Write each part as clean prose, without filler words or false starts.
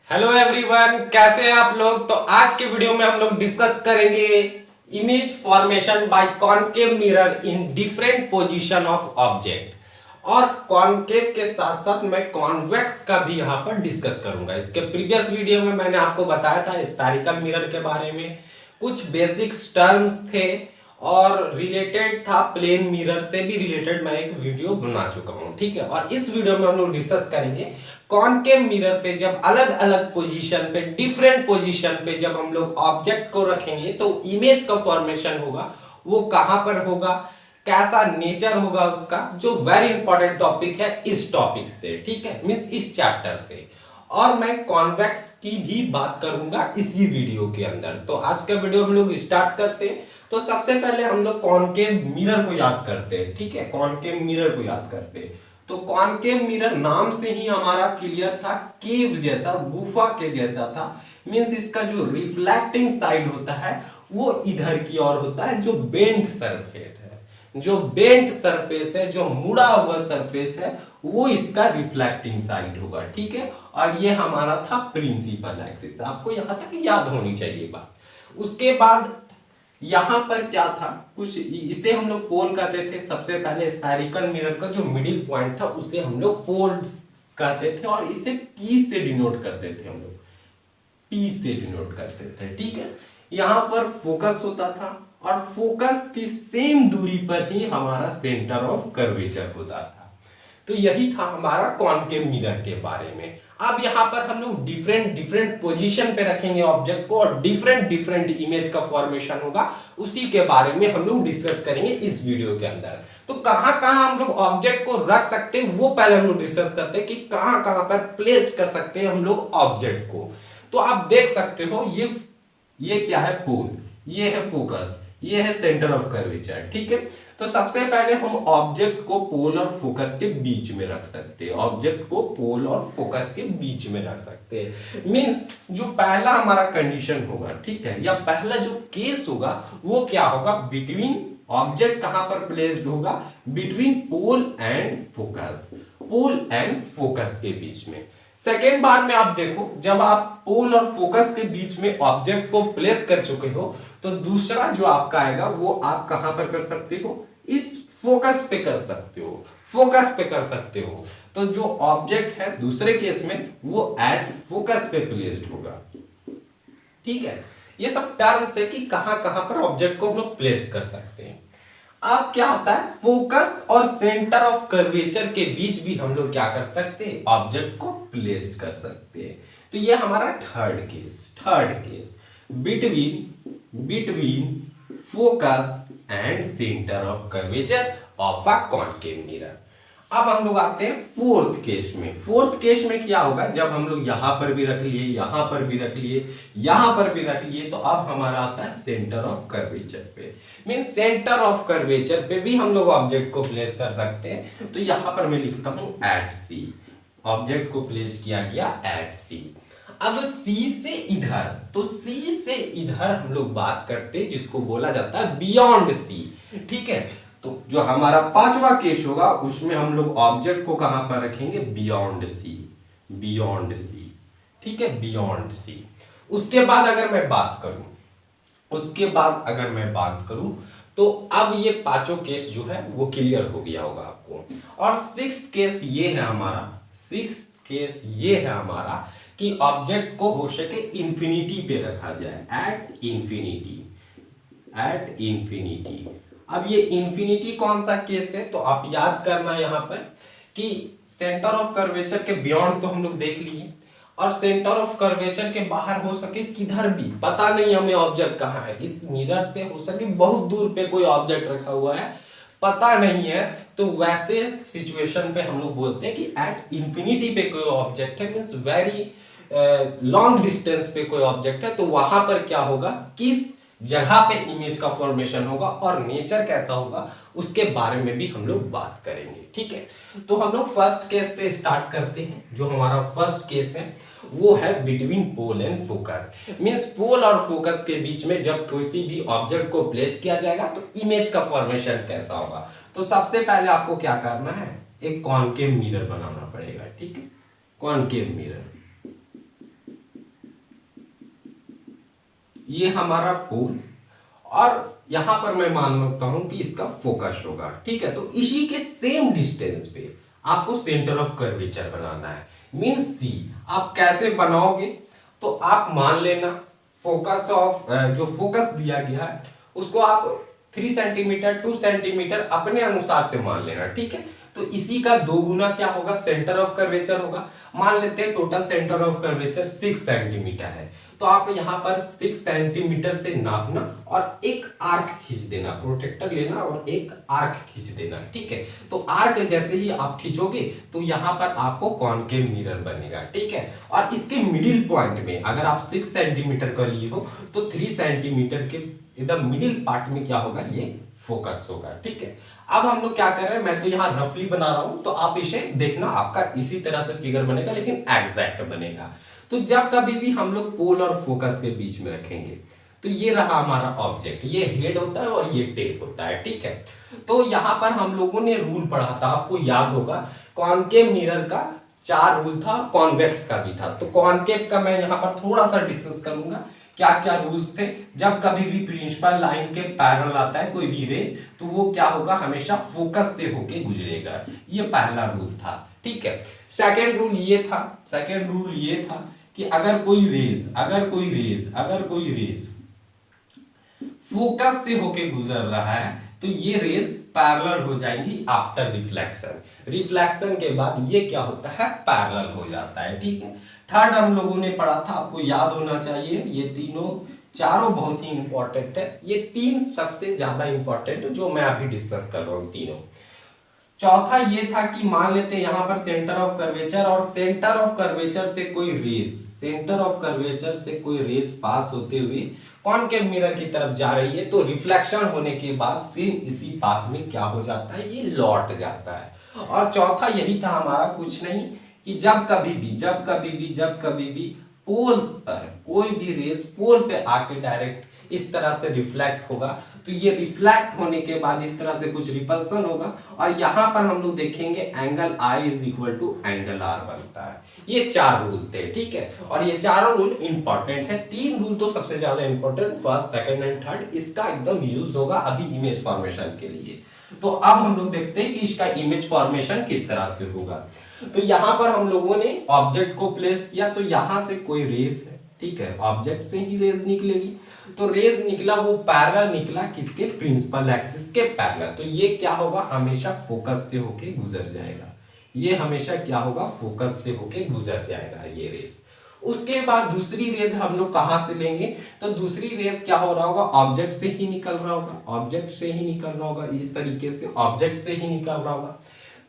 Hello everyone, कैसे हैं आप लोग। तो आज के वीडियो में हम लोग डिस्कस करेंगे image formation by concave mirror in different position of object. और कॉनकेव के साथ साथ मैं कॉन्वेक्स का भी यहां पर डिस्कस करूंगा। इसके प्रीवियस वीडियो में मैंने आपको बताया था स्फेरिकल मिरर के बारे में, कुछ बेसिक्स टर्म्स थे और रिलेटेड था प्लेन मिरर से भी रिलेटेड मैं एक वीडियो बना चुका हूं। ठीक है, और इस वीडियो में हम लोग डिस्कस करेंगे कॉनकेव मिरर पे जब अलग अलग पोजीशन पे, डिफरेंट पोजीशन पे जब हम लोग ऑब्जेक्ट को रखेंगे तो इमेज का फॉर्मेशन होगा, वो कहां पर होगा, कैसा नेचर होगा उसका, जो वेरी इंपॉर्टेंट टॉपिक है इस टॉपिक से। ठीक है, मींस इस चैप्टर से। और मैं कॉन्वेक्स की भी बात करूंगा इसी वीडियो के अंदर। तो आज का वीडियो हम लोग स्टार्ट करते हैं। तो सबसे पहले हम लोग कॉनकेव मिरर को याद करते हैं। ठीक है, कॉनकेव मिरर को याद करते हैं। तो कॉनकेव मिरर नाम से ही हमारा क्लियर था, केव जैसा, गुफा के जैसा था। मींस इसका जो रिफ्लेक्टिंग साइड होता है वो इधर की ओर होता है, जो बेंट सरफेस है, जो बेंट सरफेस है, जो मुड़ा हुआ सरफेस है, वो इसका रिफ्लेक्टिंग साइड होगा। ठीक है, और ये हमारा था प्रिंसिपल एक्सिस। आपको यहां तक याद होनी चाहिए बात। उसके बाद यहां पर क्या था, कुछ इसे हम लोग पोल कहते थे। सबसे पहले स्फेरिकल मिरर का जो मिडिल पॉइंट था उसे हम लोग पोल्स कहते थे, और इसे पी से डिनोट करते थे। हम लोग पी से डिनोट करते थे। ठीक है, यहां पर फोकस होता था और फोकस की सेम दूरी पर ही हमारा सेंटर ऑफ कर्वेचर होता था। तो यही था हमारा कॉनकेव मिरर के बारे में। अब यहां पर हम लोग डिफरेंट डिफरेंट पोजीशन पे रखेंगे ऑब्जेक्ट को और डिफरेंट डिफरेंट इमेज का फॉर्मेशन होगा, उसी के बारे में हम लोग डिस्कस करेंगे इस वीडियो के अंदर। तो कहां कहां हम लोग ऑब्जेक्ट को रख सकते हैं वो पहले हम लोग डिस्कस करते हैं कि कहां कहां पर प्लेस कर सकते हैं हम लोग ऑब्जेक्ट को। तो आप देख सकते हो ये क्या है, पोल, ये है फोकस, ये है सेंटर ऑफ कर्वेचर। ठीक है, तो सबसे पहले हम ऑब्जेक्ट को पोल और फोकस के बीच में रख सकते हैं। ऑब्जेक्ट को पोल और फोकस के बीच में रख सकते हैं। मींस जो पहला हमारा कंडीशन होगा, ठीक है, या पहला जो केस होगा वो क्या होगा, बिटवीन ऑब्जेक्ट कहां पर प्लेस्ड होगा, between pole and focus, pole and focus के बीच में। सेकेंड बार में आप देखो, जब आप पोल और फोकस के बीच में ऑब्जेक्ट को प्लेस कर चुके हो तो दूसरा जो आपका आएगा वो आप कहां पर कर सकते हो, इस फोकस पे कर सकते हो, फोकस पे कर सकते हो। तो जो ऑब्जेक्ट है दूसरे केस में वो एट फोकस पे प्लेस्ड होगा। ठीक है, ये सब टर्म्स है कि कहां कहां पर ऑब्जेक्ट को हम लोग प्लेस कर सकते हैं। अब क्या होता है, फोकस और सेंटर ऑफ कर्वेचर के बीच भी हम लोग क्या कर सकते हैं, ऑब्जेक्ट को प्लेस कर सकते हैं। तो ये हमारा third case between focus and centre of curvature of a concave mirror. अब हम लोग आते हैं फोर्थ केस में। फोर्थ केस में क्या होगा, जब हम लोग यहां पर भी रख लिए, यहां पर भी रख लिए, यहां पर भी रख लिए, तो अब हमारा आता है सेंटर ऑफ कर्वेचर पे। मींस सेंटर ऑफ कर्वेचर पे भी हम लोग ऑब्जेक्ट को प्लेस कर सकते हैं। तो यहां पर मैं लिखता हूं एट सी, ऑब्जेक्ट को प्लेस किया गया एट सी। अब C से इधर, तो C से इधर हम लोग बात करते हैं जिसको बोला जाता है बियॉन्ड C। ठीक है, तो जो हमारा पांचवा केस होगा उसमें हम लोग ऑब्जेक्ट को कहां पर रखेंगे, बियॉन्ड C, बियॉन्ड C। ठीक है, बियॉन्ड C। उसके बाद अगर मैं बात करूं तो अब ये पांचों केस जो है वो क्लियर हो गया होगा आपको। और सिक्स्थ केस ये है हमारा कि ऑब्जेक्ट को हो सके इंफिनिटी पे रखा जाए, एट इंफिनिटी। अब ये इंफिनिटी कौन सा केस है, तो आप याद करना यहां पर कि सेंटर ऑफ कर्वेचर के बियॉन्ड तो हम लोग देख लिए, और सेंटर ऑफ कर्वेचर के बाहर हो सके किधर भी, पता नहीं हमें ऑब्जेक्ट कहां है, इस मिरर से हो सके बहुत दूर पे कोई ऑब्जेक्ट रखा हुआ है, पता नहीं है, तो वैसे सिचुएशन पे हम लोग बोलते हैं कि एट इंफिनिटी पे कोई ऑब्जेक्ट है, मींस वेरी लॉन्ग डिस्टेंस पे कोई ऑब्जेक्ट है, तो वहां पर क्या होगा, किस जगह पे इमेज का फॉर्मेशन होगा और नेचर कैसा होगा उसके बारे में भी हम लोग बात करेंगे। ठीक है, तो हम लोग फर्स्ट केस से स्टार्ट करते हैं। जो हमारा फर्स्ट केस है वो है between pole and focus. Means pole और फोकस के बीच में जब किसी भी ऑब्जेक्ट को प्लेस किया जाएगा तो इमेज का फॉर्मेशन कैसा होगा। तो सबसे पहले आपको क्या करना है, एक कॉनकेव मिरर बनाना पड़ेगा। ठीक है, कॉनकेव मिरर, ये हमारा पोल, और यहां पर मैं मान लेता हूं कि इसका फोकस होगा, ठीक है। तो इसी के सेम डिस्टेंस पे आपको सेंटर ऑफ कर्वेचर बनाना है। मींस सी आप कैसे बनाओगे, तो आप मान लेना फोकस ऑफ जो फोकस दिया गया है उसको आप 3 सेंटीमीटर 2 सेंटीमीटर अपने अनुसार से मान लेना, ठीक है। तो इसी का 2 गुना क्या होगा, सेंटर ऑफ कर्वेचर होगा। मान लेते हैं total centre of curvature 6 centimetre है, तो आप यहां पर 6 सेंटीमीटर से नापना और एक आर्क खींच देना, प्रोटेक्टर लेना और एक आर्क खींच देना, ठीक है। तो आर्क जैसे ही आप खींचोगे तो यहां पर आपको कॉनकेव मिरर बनेगा, ठीक है। और इसके मिडिल पॉइंट में अगर आप 6 सेंटीमीटर का लिए हो तो 3 सेंटीमीटर के एकदम मिडिल पार्ट में क्या होगा, ये फोकस होगा, ठीक है। अब हम लोग क्या कर रहे हैं, मैं तो यहां रफली बना रहा हूं, तो आप इसे देखना, आपका इसी तरह से फिगर बनेगा लेकिन एग्जैक्ट बनेगा। तो जब कभी भी हम लोग पोल और फोकस के बीच में रखेंगे तो ये रहा हमारा ऑब्जेक्ट, ये हेड होता है और ये टेल होता है, ठीक है। तो यहां पर हम लोगों ने रूल पढ़ा था, आपको याद होगा, कॉनकेव मिरर का 4 रूल था, कॉन्वेक्स का भी था। तो कॉनकेव का मैं यहां पर थोड़ा सा डिस्कस करूंगा, क्या क्या रूल्स थे। जब कभी भी प्रिंसिपल लाइन के पैरेलल आता है कोई भी रेस, तो वो क्या होगा, हमेशा फोकस से होके गुजरेगा, ये पहला रूल था, ठीक है। सेकेंड रूल ये था कि अगर कोई रेस फोकस से होके गुजर रहा है तो ये रेस पैरेलल हो जाएंगी आफ्टर रिफ्लेक्शन के बाद ये क्या होता है, पैरेलल हो जाता है, ठीक है। थर्ड हम लोगों ने पढ़ा था, आपको याद होना चाहिए, ये चारों बहुत ही इंपॉर्टेंट है, ये 3 सबसे ज्यादा इंपॉर्टेंट जो मैं अभी डिस्कस कर रहा हूं तीनों। चौथा ये था कि मान लेते हैं यहां पर सेंटर ऑफ कर्वेचर, और सेंटर ऑफ कर्वेचर से कोई रेस पास होते हुए कॉनकेव मिरर की तरफ जा रही है, तो रिफ्लेक्शन होने के बाद सेम इसी पाथ में क्या हो जाता है, ये लौट जाता है। और चौथा यही था हमारा, कुछ नहीं, कि जब कभी भी पोल्स पर कोई भी रेस पोल पे आके डायरेक्ट इस तरह से रिफ्लेक्ट होगा, तो ये रिफ्लेक्ट होने के बाद इस तरह से कुछ रिपल्सन होगा, और यहां पर हम लोग देखेंगे angle I is equal to angle R बनता है। ये 4 रूल थे, ठीक है। और ये चारों रूल इंपॉर्टेंट है, 3 रूल तो सबसे ज्यादा important, first second and third इसका एकदम यूज होगा अभी इमेज फॉर्मेशन के लिए। तो अब हम लोग देखते हैं कि इसका इमेज फॉर्मेशन किस तरह से होगा। तो यहां पर हम लोगों ने ऑब्जेक्ट को प्लेस किया, तो यहां से कोई रेस है, ठीक है, ऑब्जेक्ट से ही रेज निकलेगी, तो रेज निकला वो पैरेलल निकला किसके, प्रिंसिपल एक्सिस के पैरेलल, तो ये क्या होगा, हमेशा फोकस से होके गुजर जाएगा, ये हमेशा क्या होगा, फोकस से होके गुजर जाएगा ये रेस। उसके बाद दूसरी रेज हम लोग कहां से लेंगे, तो दूसरी रेज क्या हो रहा होगा, ऑब्जेक्ट से ही निकल रहा होगा, इस तरीके से ऑब्जेक्ट से ही निकल रहा होगा।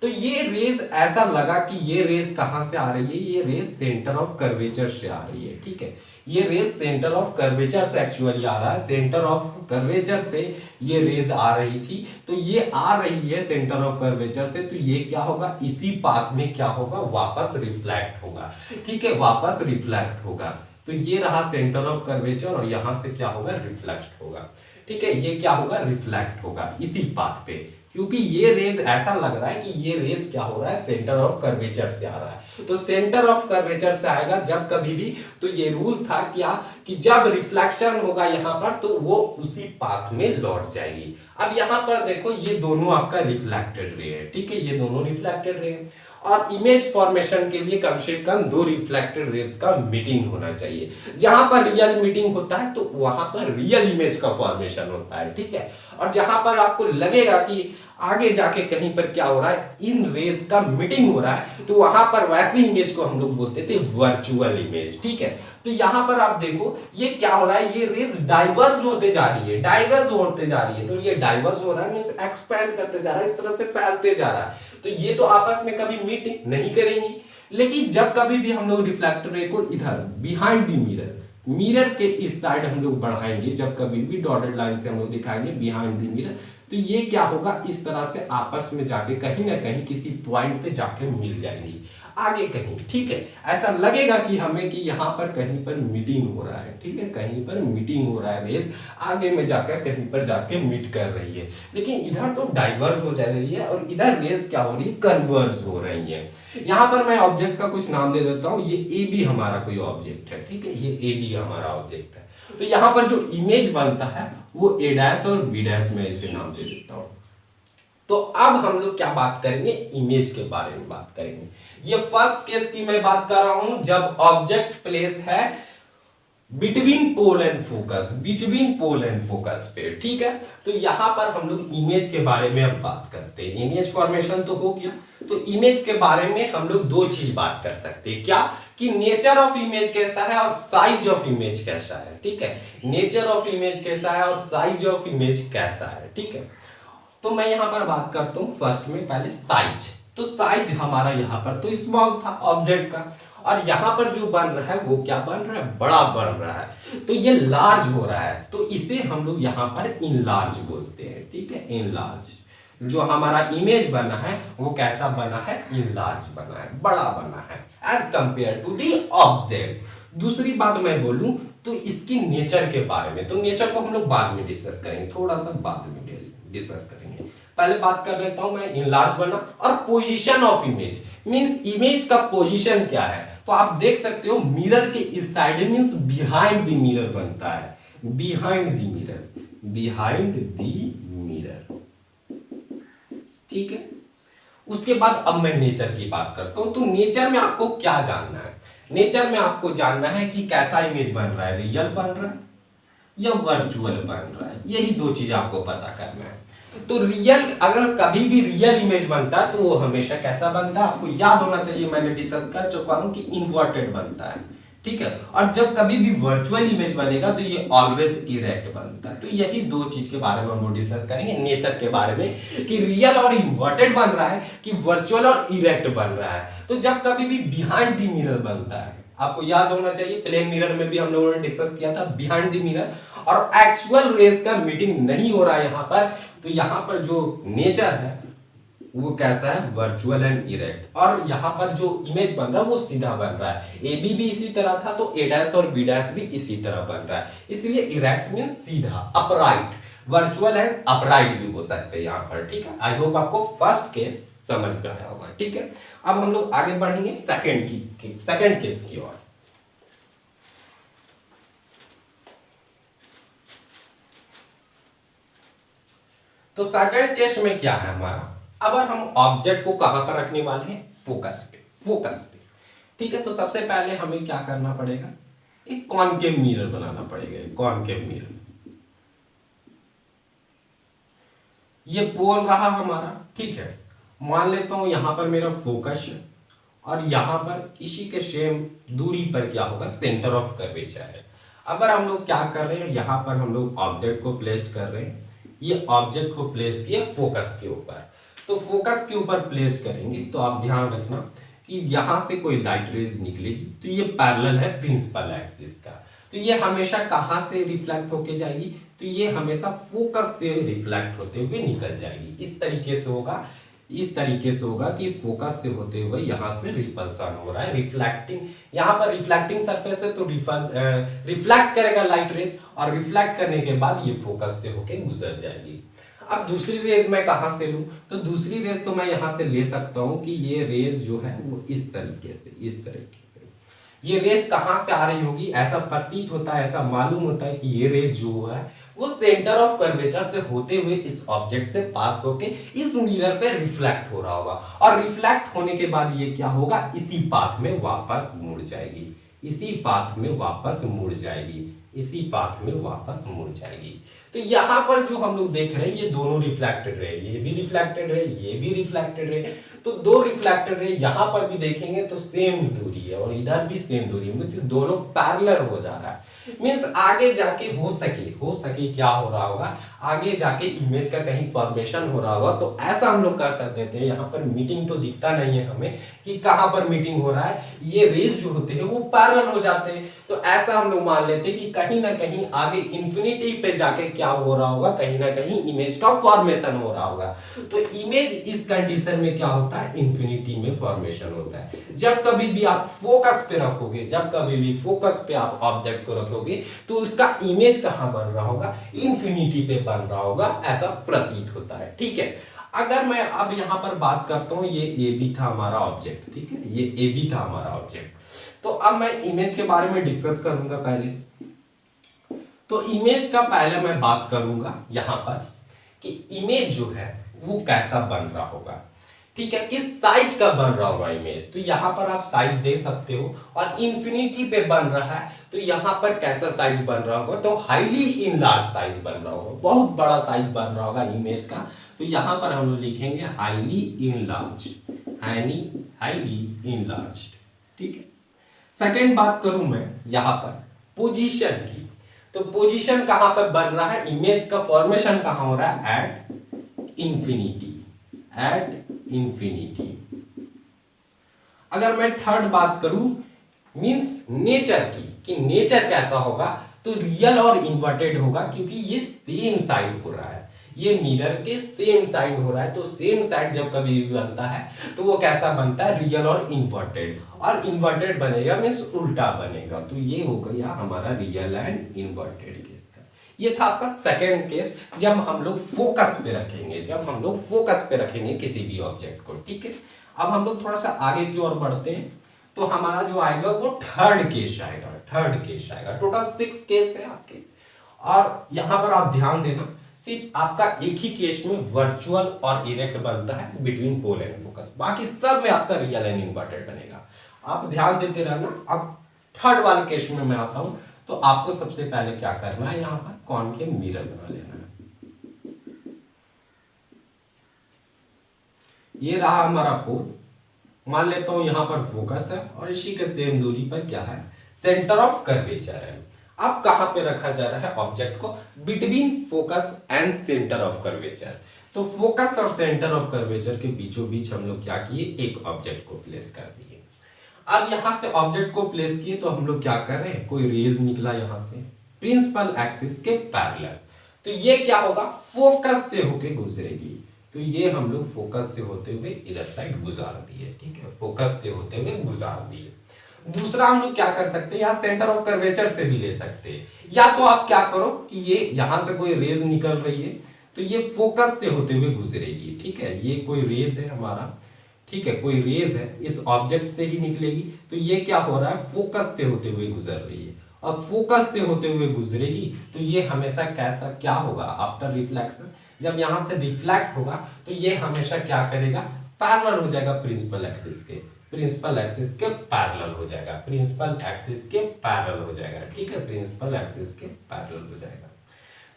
तो ये रेज ऐसा लगा कि ये रेज कहां से आ रही है, ये रेज सेंटर ऑफ कर्वेचर से आ रही है, ठीक है। ये रेज सेंटर ऑफ कर्वेचर से एक्चुअली आ रहा है, सेंटर ऑफ कर्वेचर से ये रेज आ रही थी, तो ये आ रही है सेंटर ऑफ कर्वेचर से, तो ये क्या होगा, इसी पाथ में क्या होगा, वापस रिफ्लेक्ट होगा, ठीक है, वापस रिफ्लेक्ट होगा। तो ये रहा सेंटर ऑफ कर्वेचर और यहां से क्या होगा, रिफ्लेक्ट होगा, ठीक है। ये क्या होगा, रिफ्लेक्ट होगा इसी पाथ पे, क्योंकि ये रेज ऐसा लग रहा है कि ये रेज क्या हो रहा है, सेंटर ऑफ कर्वेचर से आ रहा है, तो सेंटर ऑफ कर्वेचर से आएगा जब कभी भी, तो ये रूल था क्या, कि जब रिफ्लेक्शन होगा यहां पर तो वो उसी पाथ में लौट जाएगी। अब यहां पर देखो ये दोनों आपका रिफ्लेक्टेड रे है, ठीक है, ये दोनों रिफ्लेक्टेड रे है, और इमेज फॉर्मेशन के लिए कम से कम 2 रिफ्लेक्टेड रेज का मीटिंग होना चाहिए। जहां पर रियल मीटिंग होता है तो वहां पर रियल इमेज का फॉर्मेशन होता है, ठीक है। और जहां पर आपको लगेगा कि आगे जाके कहीं पर क्या हो रहा है, इन रेज का मीटिंग हो रहा है, तो वहां पर वैसी इमेज को हम लोग बोलते थे वर्चुअल इमेज, ठीक है। तो यहां पर आप देखो ये क्या हो रहा है, ये रेज डाइवर्ज होते जा रही है, तो ये डाइवर्ज हो रहा है मींस एक्सपैंड करते जा रहा है, इस तरह से फैलते जा रहा है, तो ये तो आपस में कभी मीट नहीं करेंगी। लेकिन जब कभी भी हम लोग रिफ्लेक्टर रे को इधर बिहाइंड द मिरर के इस साइड हम लोग बढ़ाएंगे, जब कभी भी डॉटेड लाइन से हम लोग दिखाएंगे बिहाइंड द मिरर, तो ये क्या होगा, इस तरह से आपस में जाके कहीं ना कहीं किसी पॉइंट पे जाके मिल जाएंगी आगे कहीं, ठीक है। ऐसा लगेगा कि हमें कि यहाँ पर कहीं पर मीटिंग हो रहा है, ठीक है, कहीं पर मीटिंग हो रहा है, रेस आगे में जाकर कहीं पर जाके मीट कर रही है, लेकिन इधर तो डाइवर्ज हो जा रही है और इधर रेस क्या हो रही है, कन्वर्ज हो रही है। यहाँ पर मैं ऑब्जेक्ट का कुछ नाम दे देता हूँ, ये ए बी हमारा कोई ऑब्जेक्ट है, ठीक है, ये ए बी हमारा ऑब्जेक्ट है। तो यहाँ पर जो इमेज बनता है वो a डैश और b डैश में इसे नाम दे देता हूं। तो अब हम लोग क्या बात करेंगे, इमेज के बारे में बात करेंगे। ये फर्स्ट केस की मैं बात कर रहा हूं जब ऑब्जेक्ट प्लेस है between pole and focus, between pole and focus पे, ठीक है। तो यहां पर हम लोग इमेज के बारे में अब बात करते हैं। इमेज फॉर्मेशन तो हो गया, तो इमेज के बारे में हम लोग दो चीज बात कर सकते हैं, क्या कि नेचर ऑफ इमेज कैसा है और साइज ऑफ इमेज कैसा है, ठीक है। नेचर ऑफ इमेज कैसा है और साइज ऑफ इमेज कैसा है, ठीक है। तो मैं यहां पर बात करता हूं फर्स्ट में पहले साइज। तो साइज हमारा यहां पर तो स्मॉल था ऑब्जेक्ट का, और यहां पर जो बन रहा है वो क्या बन रहा है, बड़ा बन रहा है। तो ये लार्ज हो रहा है, तो इसे हम लोग यहां पर इनलार्ज बोलते हैं, ठीक है। इनलार्ज जो हमारा इमेज बना है वो कैसा बना है, इनलार्ज बना है, बड़ा बना है as compare to the object. दूसरी बात मैं बोलूं तो इसकी नेचर के बारे में, तो नेचर को हम लोग बाद में डिस्कस करेंगे, थोड़ा सा बाद में डिस्कस करेंगे। पहले बात कर लेता हूं मैं इनलार्ज बना और position of image, means image का पोजीशन क्या है। तो आप देख सकते हो मिरर के इस side means behind the mirror बनता है, behind the mirror, behind the mirror, ठीक है। उसके बाद अब मैं नेचर की बात करता हूं। तो नेचर में आपको क्या जानना है, नेचर में आपको जानना है कि कैसा इमेज बन रहा है, रियल बन रहा है या वर्चुअल बन रहा है, यही दो चीज आपको पता करना है। तो रियल, अगर कभी भी रियल इमेज बनता है तो वो हमेशा कैसा बनता है, आपको याद होना चाहिए, मैंने डिस्कस कर चुका हूं कि इन्वर्टेड बनता है, ठीक है। और जब कभी भी वर्चुअल इमेज बनेगा तो ये ऑलवेज इरेक्ट बनता है। तो यही दो चीज के बारे में हम लोग डिस्कस करेंगे, नेचर के बारे में कि रियल और इन्वर्टेड बन रहा है कि वर्चुअल और इरेक्ट बन रहा है। तो जब कभी भी बिहाइंड द मिरर बनता है, आपको याद होना चाहिए प्लेन मिरर में भी हम लोगों ने डिस्कस किया था बिहाइंड द मिरर, और एक्चुअल रेस का मीटिंग नहीं हो रहा है यहां पर, तो यहां पर जो नेचर है वो कैसा है, वर्चुअल एंड इरेक्ट। और यहां पर जो इमेज बन रहा है वो सीधा बन रहा है, ए बी भी इसी तरह था तो ए डैश और बी डैश भी इसी तरह बन रहा है, इसलिए इरेक्ट मींस सीधा, अपराइट। वर्चुअल एंड अपराइट भी बोल सकते हैं यहां पर, ठीक है। आई होप आपको फर्स्ट केस समझ में आया होगा, ठीक है। अब हम लोग आगे बढ़ेंगे सेकंड केस की ओर। तो सेकंड केस में क्या है हमारा, अब हम ऑब्जेक्ट को कहां पर रखने वाले हैं, फोकस पे, फोकस पे, ठीक है। तो सबसे पहले हमें क्या करना पड़ेगा, एक कॉनकेव मिरर बनाना पड़ेगा, कॉनकेव मिरर। ये पोल रहा हमारा, ठीक है। मान लेता हूं यहां पर मेरा फोकस है और यहां पर इसी के सेम दूरी पर क्या होगा, सेंटर ऑफ कर्वेचर है। अगर हम लोग क्या कर रहे हैं, यहां पर हम लोग ऑब्जेक्ट को प्लेस कर रहे हैं, ये ऑब्जेक्ट को प्लेस किए फोकस के ऊपर। तो फोकस के ऊपर प्लेस करेंगे तो आप ध्यान रखना कि यहां से कोई लाइट रेज निकलेगी तो ये पैरेलल है प्रिंसिपल एक्सिस का, तो ये हमेशा कहां से रिफ्लेक्ट होके जाएगी, तो ये हमेशा फोकस से रिफ्लेक्ट होते हुए निकल जाएगी। इस तरीके से होगा, इस तरीके से होगा कि फोकस से होते हुए यहां से रिपल्सन हो रहा है, रिफ्लेक्टिंग, यहां पर रिफ्लेक्टिंग सरफेस है तो रिफ्लेक्ट करेगा लाइट रेज, और रिफ्लेक्ट करने के बाद ये फोकस से होके गुजर जाएगी। अब दूसरी रेज मैं कहां से लूं, तो दूसरी रेज तो मैं यहां से ले सकता हूं कि ये रेज जो है वो इस तरीके से, इस तरीके से ये रेज कहां से आ रही होगी, ऐसा प्रतीत होता है, ऐसा मालूम होता है कि ये रेज जो हुआ है वो सेंटर ऑफ कर्वेचर से होते हुए इस ऑब्जेक्ट से पास होके इस मिरर पे रिफ्लेक्ट हो रहा होगा, और रिफ्लेक्ट होने के बाद ये क्या होगा, इसी पाथ में वापस मुड़ जाएगी, इसी पाथ में वापस मुड़ जाएगी, इसी पाथ में वापस मुड़ जाएगी। तो यहां पर जो हम लोग देख रहे हैं ये दोनों रिफ्लेक्टेड रहे, ये भी रिफ्लेक्टेड रहे, ये भी रिफ्लेक्टेड रहे, तो दो रिफ्लेक्टेड रहे, यहां पर भी देखेंगे तो सेम दूरी है और इधर भी सेम दूरी, मींस दोनों पैरेलल हो जा रहा है। मींस आगे जाके हो सके क्या हो रहा होगा, आगे जाके इमेज का कहीं फॉर्मेशन हो रहा होगा, तो ऐसा हम लोग कर सकते थे। यहाँ पर मीटिंग तो दिखता नहीं है हमें कि कहां पर मीटिंग हो रहा है, ये रेज जो होते हैं वो पैरेलल हो जाते हैं, तो ऐसा हम लोग मान लेते कि कहीं ना कहीं आगे इंफिनिटी पे जाके क्या हो रहा होगा, कहीं ना कहीं इमेज का फॉर्मेशन हो रहा होगा। तो इमेज इस कंडीशन में क्या होता है, इंफिनिटी में फॉर्मेशन होता है। जब कभी भी आप फोकस पे रखोगे, जब कभी भी फोकस पे आप ऑब्जेक्ट को रखोगे तो उसका इमेज कहां बन रहा होगा, इंफिनिटी पे बन रहा होगा, ऐसा प्रतीत होता है, ठीक है। अगर मैं अब यहां पर बात करता हूं, ये ए बी था हमारा ऑब्जेक्ट, ठीक है, ये ए बी था हमारा ऑब्जेक्ट। तो अब मैं इमेज के बारे में डिस्कस करूंगा पहले। तो इमेज का पहले मैं बात करूंगा यहाँ पर कि इमेज जो है वो कैसा बन रहा होगा, ठीक है, किस साइज का बन रहा होगा इमेज। तो यहाँ पर आप साइज दे सकते हो, और इंफिनिटी पे बन रहा है तो यहाँ पर कैसा साइज बन रहा होगा, तो हाईली इनलार्ज साइज बन रहा होगा, बहुत बड़ा साइज बन रहा होगा इमेज का। तो यहाँ पर हम लोग लिखेंगे हाईली इनलार्ज, हाईली इनलार्ज, ठीक है। सेकेंड बात करूं मैं यहाँ पर पोजीशन की, तो पोजीशन कहां पर बन रहा है, इमेज का फॉर्मेशन कहां हो रहा है, एट इंफिनिटी, एट इंफिनिटी। अगर मैं थर्ड बात करूं मींस नेचर की, कि नेचर कैसा होगा, तो रियल और इन्वर्टेड होगा, क्योंकि ये सेम साइड हो रहा है, ये मिरर के सेम साइड हो रहा है। तो सेम साइड जब कभी भी बनता है तो वो कैसा बनता है, रियल और इन्वर्टेड। और इन्वर्टेड बनेगा मींस उल्टा बनेगा, तो ये हो गया हमारा रियल एंड इन्वर्टेड केस का। ये था आपका सेकेंड केस, जब हम लोग फोकस पे रखेंगे, जब हम लोग फोकस पे रखेंगे किसी भी ऑब्जेक्ट को, ठीक है। अब हम लोग थोड़ा सा आगे की ओर बढ़ते हैं, तो हमारा जो आएगा वो थर्ड केस आएगा, थर्ड केस आएगा। टोटल 6 केस है आपके, और यहां पर आप ध्यान देना, सिर्फ आपका एक ही केस में वर्चुअल और इरेक्ट बनता है बिटवीन पोल एंड फोकस, बाकी सब में आपका रियल एंड इन्वर्टेड बनेगा। आप ध्यान देते रहना। अब थर्ड वाले केस में मैं आता हूं, तो आपको सबसे पहले क्या करना है, यहां पर कॉनकेव मिरर बना लेना है। ये रहा हमारा पोल, मान लेता हूं यहां पर फोकस है, और इसी के सेम दूरी पर क्या है, सेंटर ऑफ कर्वेचर है। अब कहां पे रखा जा रहा है ऑब्जेक्ट को, between focus and centre of curvature. तो फोकस और सेंटर ऑफ कर्वेचर के बीचों बीच हम लोग क्या किए, एक ऑब्जेक्ट को प्लेस कर दिए। अब यहां से ऑब्जेक्ट को प्लेस किए तो हम लोग क्या कर रहे हैं, कोई रेज निकला यहां से प्रिंसिपल एक्सिस के पैरेलल, तो ये क्या होगा, फोकस से होके गुजरेगी। तो ये हम लोग फोकस से होते हुए इधर साइड गुजार दिए, ठीक है, फोकस से होते हुए गुजार दिए। दूसरा हम लोग क्या कर सकते हैं, यहाँ सेंटर ऑफ कर्वेचर से भी ले सकते हैं, या तो आप क्या करो कि ये यहां से कोई रेज निकल रही है तो ये फोकस से होते हुए गुजरेगी, ठीक है, ये कोई रेज है हमारा, ठीक है, कोई रेज है इस ऑब्जेक्ट से ही निकलेगी, तो ये क्या हो रहा है, फोकस से होते हुए गुजर रही है। और फोकस से होते हुए गुजरेगी तो ये हमेशा कैसा क्या होगा, आफ्टर रिफ्लेक्शन जब यहां से रिफ्लेक्ट होगा तो ये हमेशा क्या करेगा, पैरेलल हो जाएगा प्रिंसिपल एक्सिस के, प्रिंसिपल एक्सिस के पैरेलल हो जाएगा, प्रिंसिपल एक्सिस के पैरेलल हो जाएगा, ठीक है, प्रिंसिपल एक्सिस के पैरेलल हो जाएगा।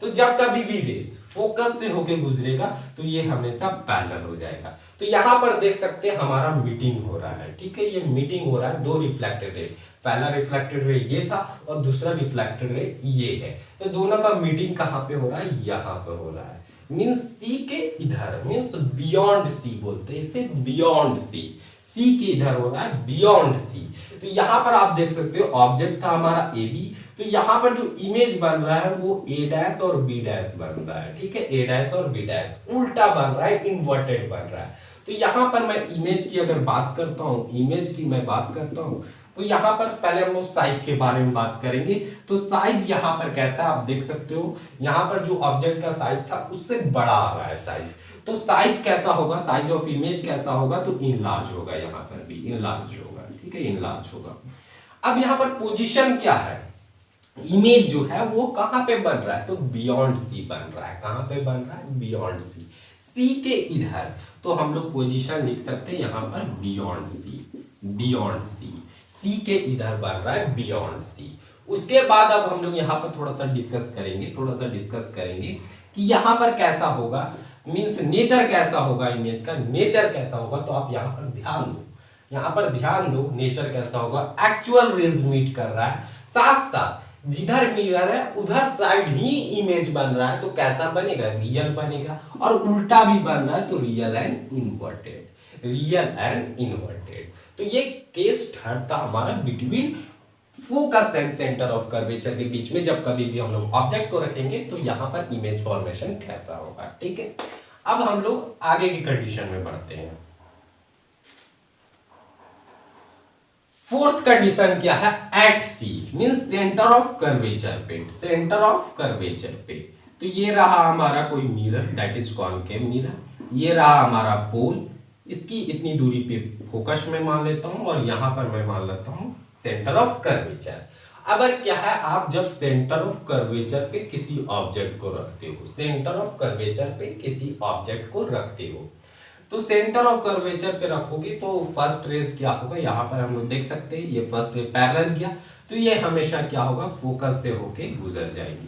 तो जब कभी भी रेस फोकस से होके गुजरेगा तो ये हमेशा पैरेलल हो जाएगा। तो यहां पर देख सकते हैं हमारा मीटिंग हो रहा है, ठीक है, ये मीटिंग हो रहा है दो रिफ्लेक्टेड रे, पहला रिफ्लेक्टेड रे ये था और दूसरा रिफ्लेक्टेड रे ये है। तो दोनों का मीटिंग कहां पे हो रहा है, यहां पर हो रहा है, मींस सी के इधर, मींस बियॉन्ड सी बोलते हैं इसे, बियॉन्ड सी, सी के इधर हो रहा है बियॉन्ड सी। तो यहां पर आप देख सकते हो ऑब्जेक्ट था हमारा ए बी, तो यहां पर जो इमेज बन रहा है वो ए डैश और बी डैश बन रहा है, ठीक है, ए डैश और बी डैश उल्टा बन रहा है, इन्वर्टेड बन रहा है। तो यहां पर मैं इमेज की अगर बात करता हूं, इमेज की मैं बात करता हूं, तो यहां पर पहले हम लोग साइज के बारे में बात करेंगे। तो साइज यहां पर कैसा आप देख सकते हो, यहां पर जो ऑब्जेक्ट का साइज था उससे बड़ा आ रहा है साइज, तो साइज कैसा होगा, साइज ऑफ इमेज कैसा होगा, तो इनलार्ज होगा, यहां पर भी इनलार्ज होगा, ठीक है, इनलार्ज होगा। अब यहां पर पोजीशन क्या है, इमेज जो है वो कहां पे बन रहा है, तो बियॉन्ड सी बन रहा है, कहां पे बन रहा है, बियॉन्ड सी, सी के इधर। तो हम लोग पोजीशन लिख सकते हैं यहां पर बियॉन्ड सी, बियॉन्ड सी, सी के इधर बन रहा है बियॉन्ड सी। उसके बाद अब हम लोग यहाँ पर थोड़ा सा डिस्कस करेंगे कि यहाँ पर कैसा होगा, मींस नेचर कैसा होगा, इमेज का नेचर कैसा होगा। तो आप यहाँ पर ध्यान दो, नेचर कैसा होगा, एक्चुअल रेज मीट कर रहा है, साथ साथ जिधर मिरर है उधर साइड ही इमेज बन रहा है, तो कैसा बनेगा, रियल बनेगा, और उल्टा भी बन रहा है तो real and inverted, real and inverted. तो ये केस थर्ड था हमारा between focus and centre of curvature के बीच में, जब कभी भी हम लोग ऑब्जेक्ट को रखेंगे तो यहां पर इमेज फॉर्मेशन कैसा होगा, ठीक है। अब हम लोग आगे की कंडीशन में बढ़ते हैं। फोर्थ कंडीशन क्या है, at C means centre of curvature पे, सेंटर ऑफ कर्वेचर पे। तो ये रहा हमारा कोई mirror, that is concave mirror, ये रहा हमारा पोल, इसकी इतनी दूरी पे फोकस में मान लेता हूं, और यहां पर मैं मान लेता हूं सेंटर ऑफ कर्वेचर। अब क्या है, आप जब सेंटर ऑफ कर्वेचर पे किसी ऑब्जेक्ट को रखते हो, सेंटर ऑफ कर्वेचर पे किसी ऑब्जेक्ट को रखते हो, तो सेंटर ऑफ कर्वेचर पे रखोगे तो फर्स्ट रेज क्या होगा, यहाँ पर हम लोग देख सकते हैं ये फर्स्ट रे पैरेलल गया, तो ये हमेशा क्या होगा, फोकस से होके गुजर जाएगी,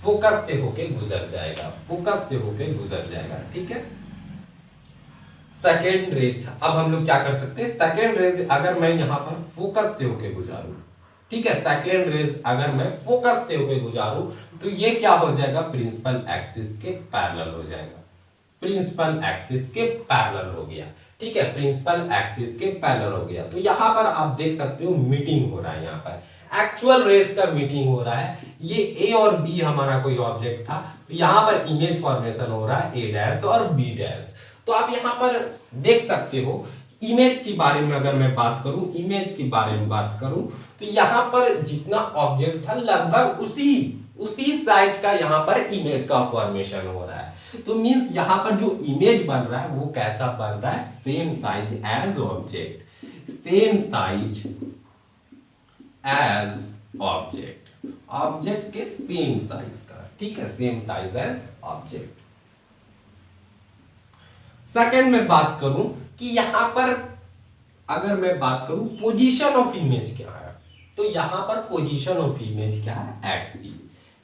फोकस से होके गुजर जाएगा, फोकस से होके गुजर जाएगा, ठीक है। सेकेंड रेज, अब हम लोग क्या कर सकते हैं, सेकेंड रेज अगर मैं यहाँ पर फोकस से होके गुजारूं, ठीक है, सेकेंड रेज अगर मैं फोकस से होके गुजारूं तो ये क्या हो जाएगा, प्रिंसिपल एक्सिस के पैरेलल हो जाएगा, प्रिंसिपल एक्सिस के पैरेलल हो गया, ठीक है, प्रिंसिपल एक्सिस के पैरेलल हो गया। तो यहां पर आप देख सकते हो मीटिंग हो रहा है, यहां पर एक्चुअल रेस का मीटिंग हो रहा है। ये ए और बी हमारा कोई ऑब्जेक्ट था, तो यहां पर इमेज फॉर्मेशन हो रहा है ए डैश और बी डैश। तो आप यहां पर देख सकते हो इमेज के बारे में अगर मैं बात करूं, इमेज के बारे में बात करूं तो यहां पर जितना ऑब्जेक्ट था लगभग उसी साइज का यहां पर इमेज का फॉर्मेशन हो रहा है। तो मींस यहां पर जो इमेज बन रहा है वो कैसा बन रहा है, same size as object, same size as object, object के सेम साइज का, ठीक है, same size as object. Second में बात करूं कि यहां पर अगर मैं बात करूं पोजीशन ऑफ इमेज क्या है, तो यहां पर पोजीशन ऑफ इमेज क्या है, एट सी,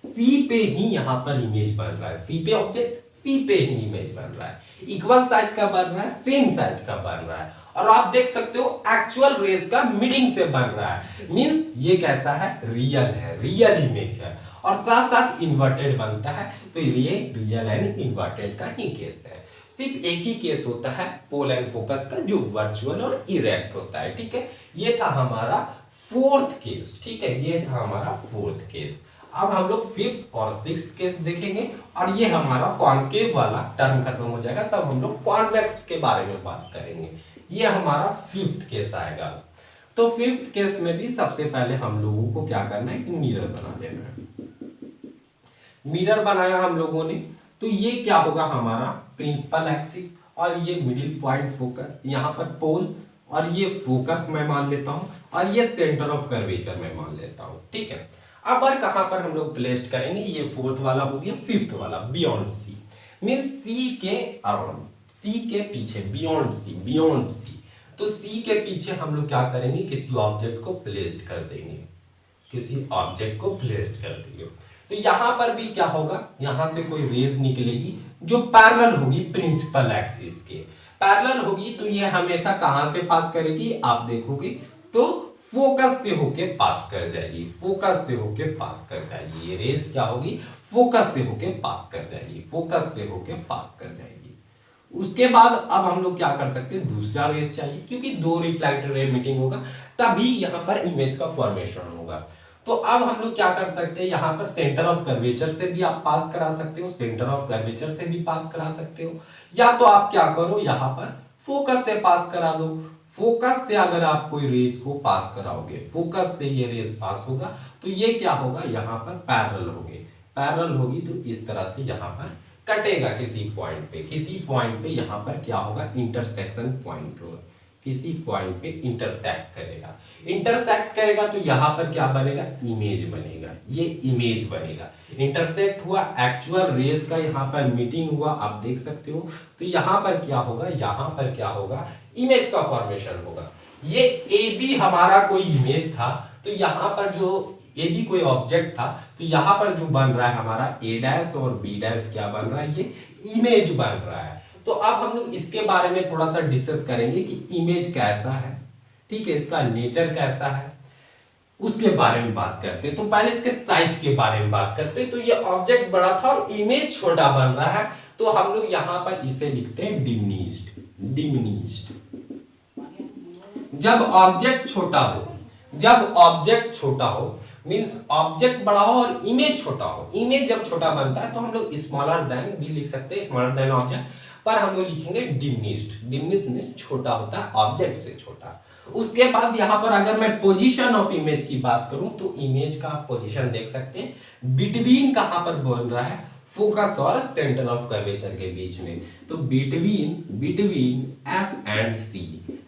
सी पे ही यहां पर इमेज बन रहा है, सी पे ऑब्जेक्ट, सी पे ही इमेज बन रहा है, इक्वल साइज का बन रहा है, सेम साइज का बन रहा है, और आप देख सकते हो एक्चुअल रेज का मीटिंग से बन रहा है। मींस ये कैसा है, रियल है, रियल इमेज है, और साथ साथ इन्वर्टेड बनता है, तो ये रियल एंड इन्वर्टेड का ही केस है। सिर्फ एक ही केस होता है पोल एंड फोकस का, जो वर्चुअल और इरेक्ट होता है, ठीक है। ये था हमारा फोर्थ केस, ठीक है, ये था हमारा फोर्थ केस। अब हम लोग फिफ्थ और सिक्स्थ केस देखेंगे, और ये हमारा कॉनकेव वाला टर्म खत्म हो जाएगा, तब हम लोग कॉन्वेक्स के बारे में बात करेंगे। ये हमारा फिफ्थ केस आएगा। तो फिफ्थ केस में भी सबसे पहले हम लोगों को क्या करना है, मिरर बना लेना है। मिरर बनाया हम लोगों ने, तो ये क्या होगा, हमारा प्रिंसिपल एक्सिस, और ये मिडिल पॉइंट फोकस, यहाँ पर पोल, और ये फोकस मैं मान लेता हूं, और ये सेंटर ऑफ कर्वेचर मैं मान लेता हूं, ठीक है। अब और कहां पर हम लोग प्लेस्ड करेंगे, ये फोर्थ वाला हो गया, फिफ्थ वाला बियॉन्ड सी, मींस सी के अराउंड, सी के पीछे, बियॉन्ड सी, बियॉन्ड सी। तो सी के पीछे हम लोग क्या करेंगे, किसी ऑब्जेक्ट को प्लेस्ड कर देंगे, किसी ऑब्जेक्ट को प्लेस्ड कर देंगे। तो यहां पर भी क्या होगा, यहां से कोई रेज निकलेगी जो पैरेलल होगी प्रिंसिपल एक्सिस के, पैरेलल होगी, तो ये हमेशा कहां से पास करेगी, आप देखोगे तो फोकस से होके पास कर जाएगी, फोकस से होके पास कर जाएगी, ये रेज क्या होगी, फोकस से होके पास कर जाएगी, फोकस से होके पास कर जाएगी। उसके बाद अब हम लोग क्या कर सकते हैं, दूसरा रेस चाहिए, क्योंकि दो रिफ्लेक्टेड रे मीटिंग होगा तभी यहां पर इमेज का फॉर्मेशन होगा। तो अब हम लोग क्या कर सकते हैं, यहां पर सेंटर ऑफ कर्वेचर से भी आप पास करा सकते हो, सेंटर ऑफ कर्वेचर से भी पास करा सकते हो, या तो आप क्या करो, यहां पर फोकस से पास करा दो। फोकस से अगर आप कोई रेस को पास कराओगे, फोकस से ये रेस पास होगा, तो ये क्या होगा, यहां पर पैरेलल होगी, पैरेलल होगी, तो इस तरह से यहां पर कटेगा किसी पॉइंट पे, किसी पॉइंट पे यहां पर क्या होगा, इंटरसेक्शन पॉइंट होगा, किसी पॉइंट पे इंटरसेक्ट करेगा, इंटरसेक्ट करेगा, तो यहां पर क्या बनेगा, इमेज बनेगा, ये इमेज बनेगा। इंटरसेक्ट हुआ, एक्चुअल रेस का यहां पर मीटिंग हुआ, आप देख सकते हो, तो यहां पर क्या होगा, यहां पर क्या होगा, इमेज का फॉर्मेशन होगा। ये ए बी हमारा कोई इमेज था, तो यहां पर जो ए बी कोई ऑब्जेक्ट था, तो यहां पर जो बन रहा है हमारा ए डैश और बी डैश क्या बन रहा है, ये इमेज बन रहा है। तो अब हम लोग इसके बारे में थोड़ा सा डिस्कस करेंगे कि इमेज कैसा है, ठीक है, इसका नेचर कैसा है, उसके बारे में बात करते हैं। तो पहले इसके साइज के बारे में बात करते हैं। तो ये ऑब्जेक्ट बड़ा था और इमेज छोटा बन रहा है, तो हम लोग यहां पर इसे लिखते हैं डिमिनिश्ड, डिमिनिश्ड। जब ऑब्जेक्ट छोटा हो, जब ऑब्जेक्ट छोटा हो मींस ऑब्जेक्ट बड़ा हो और इमेज छोटा हो, इमेज जब छोटा बनता है तो हम लोग स्मॉलर देन भी लिख सकते हैं, स्मॉलर देन ऑब्जेक्ट, पर हम लोग लिखेंगे डिमिनिश्ड, डिमिनिश्ड मींस छोटा होता है ऑब्जेक्ट से छोटा। उसके बाद यहां पर अगर मैं पोजीशन ऑफ इमेज की बात करूं, तो इमेज का पोजीशन देख सकते हैं, बिटवीन कहां पर बन रहा है, फोकस और सेंटर ऑफ कर्वेचर के बीच में। तो between F and C,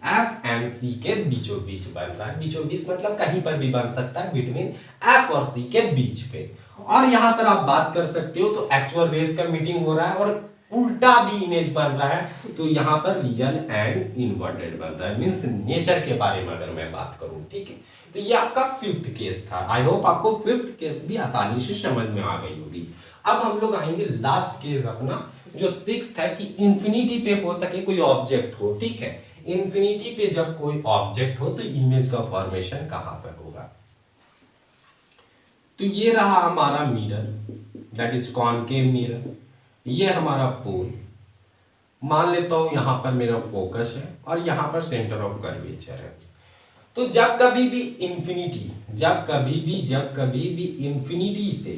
F and C के बीचों बीच बन रहा है। बीचों बीच मतलब कहीं पर भी बन सकता है, बिटवीन एफ और सी के बीच पे। और यहां पर आप बात कर सकते हो तो एक्चुअल रेस का मीटिंग हो रहा है और उल्टा भी इमेज बन रहा है। तो यहां पर रियल एंड इन्वर्टेड बन रहा है, मींस नेचर के बारे में अगर मैं बात करूं, ठीक है। तो ये आपका फिफ्थ केस था। आई होप आपको फिफ्थ केस भी आसानी से समझ में आ गई होगी। अब हम लोग आएंगे लास्ट केस अपना, जो सिक्स्थ है कि इंफिनिटी पे हो सके कोई ऑब्जेक्ट हो, ठीक है। इंफिनिटी पे जब कोई ऑब्जेक्ट हो तो इमेज का फॉर्मेशन कहां पर होगा। तो ये रहा हमारा mirror, that is concave mirror. ये हमारा पोल, मान लेता हूं यहां पर मेरा फोकस है और यहां पर सेंटर ऑफ कर्वेचर है। तो जब कभी भी इंफिनिटी से,